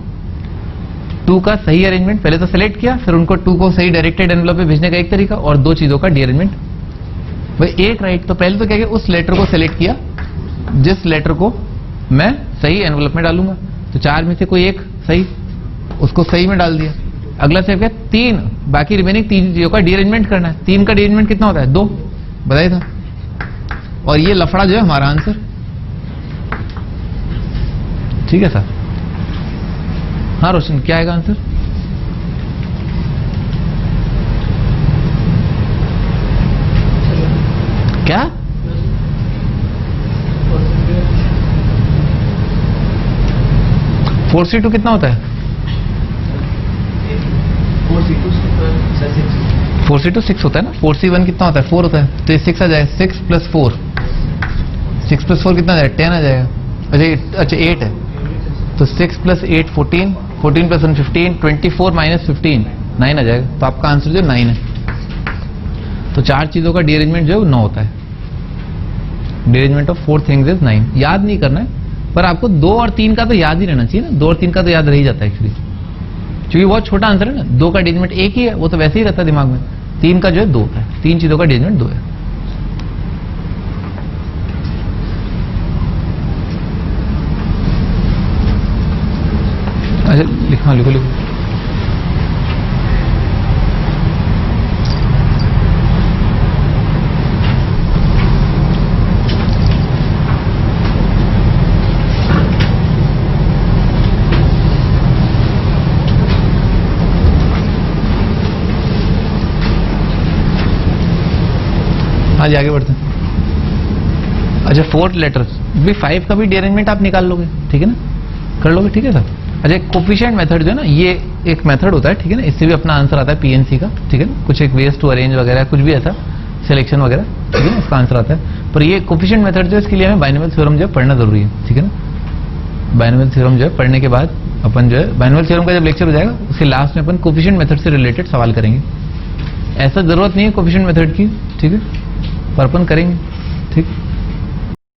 2 का सही अरेंजमेंट पहले तो सेलेक्ट किया, फिर उनको 2 को सही डायरेक्टेड एनवलप में भेजने का एक तरीका, और 2 चीजों का डीअरेंजमेंट। भाई एक राइट, तो पहले तो क्या किया, उस लेटर को सेलेक्ट किया जिस लेटर को मैं सही एनवलप में डालूंगा, तो 4 में से कोई एक सही, उसको सही में डाल दिया। अगला स्टेप क्या, 3 बाकी रिमेनिंग 3 चीजों का डीअरेंजमेंट करना है। 3 का डीअरेंजमेंट कितना होता है, 2 बताया था। और ये लफड़ा जो है हमारा आंसर, ठीक है सर। हाँ रोशन, क्या आएगा आंसर, क्या 4C2 कितना होता है, 4C2 6 होता है ना। 4C1 कितना होता है, 4 होता है, तो ये 6 आ जाएगा। 6 + 4, 6 + 4 कितना आ जाएगा, 10 आ जाएगा। अच्छा 8 है, तो 6 + 8 14, 14 + 1 15, 24 - 15 9 आ जाएगा। तो आपका आंसर जो 9 है। तो 4 चीजों का डीअरेंजमेंट जो है वो 9 होता है। डीअरेंजमेंट ऑफ 4 थिंग्स इज 9। याद नहीं करना है, पर आपको 2 और 3 का तो याद ही रहना चाहिए ना। 2 और 3 का तो याद रह ही जाता है एक्चुअली, क्योंकि बहुत छोटा आंसर है ना। 2 का डीअरेंजमेंट एक ही है, वो तो वैसे ही रहता है दिमाग में। 3 का जो है 2 है, 3 चीजों का डीअरेंजमेंट 2 है। लिखा, लिखो लिखो। हाँ जी, आगे बढ़ते हैं। अच्छा, 4th लेटर भी 5 का भी डी-अरेंजमेंट आप निकाल लोगे, ठीक है ना, कर लोगे, ठीक है सर। अच्छा, कोफिशिएंट मेथड जो है ना, ये एक मेथड होता है, ठीक है ना, इससे भी अपना आंसर आता है पीएनसी का, ठीक है ना, कुछ एक वेज टू अरेंज वगैरह कुछ भी ऐसा सिलेक्शन वगैरह, ठीक है ना, इसका आंसर आता है। पर ये कोफिशिएंट मेथड जो है, इसके लिए हमें बाइनोमियल थ्योरम जो है पढ़ना जरूरी है, ठीक है ना। बाइनोमियल थ्योरम जो है पढ़ने के बाद अपन जो है बाइनोमियल थ्योरम का जब लेक्चर हो जाएगा, उसके लास्ट में अपन कोफिशिएंट मेथड से रिलेटेड सवाल करेंगे। ऐसा जरूरत नहीं है कोफिशिएंट मेथड की, ठीक है, पर अपन करेंगे, ठीक।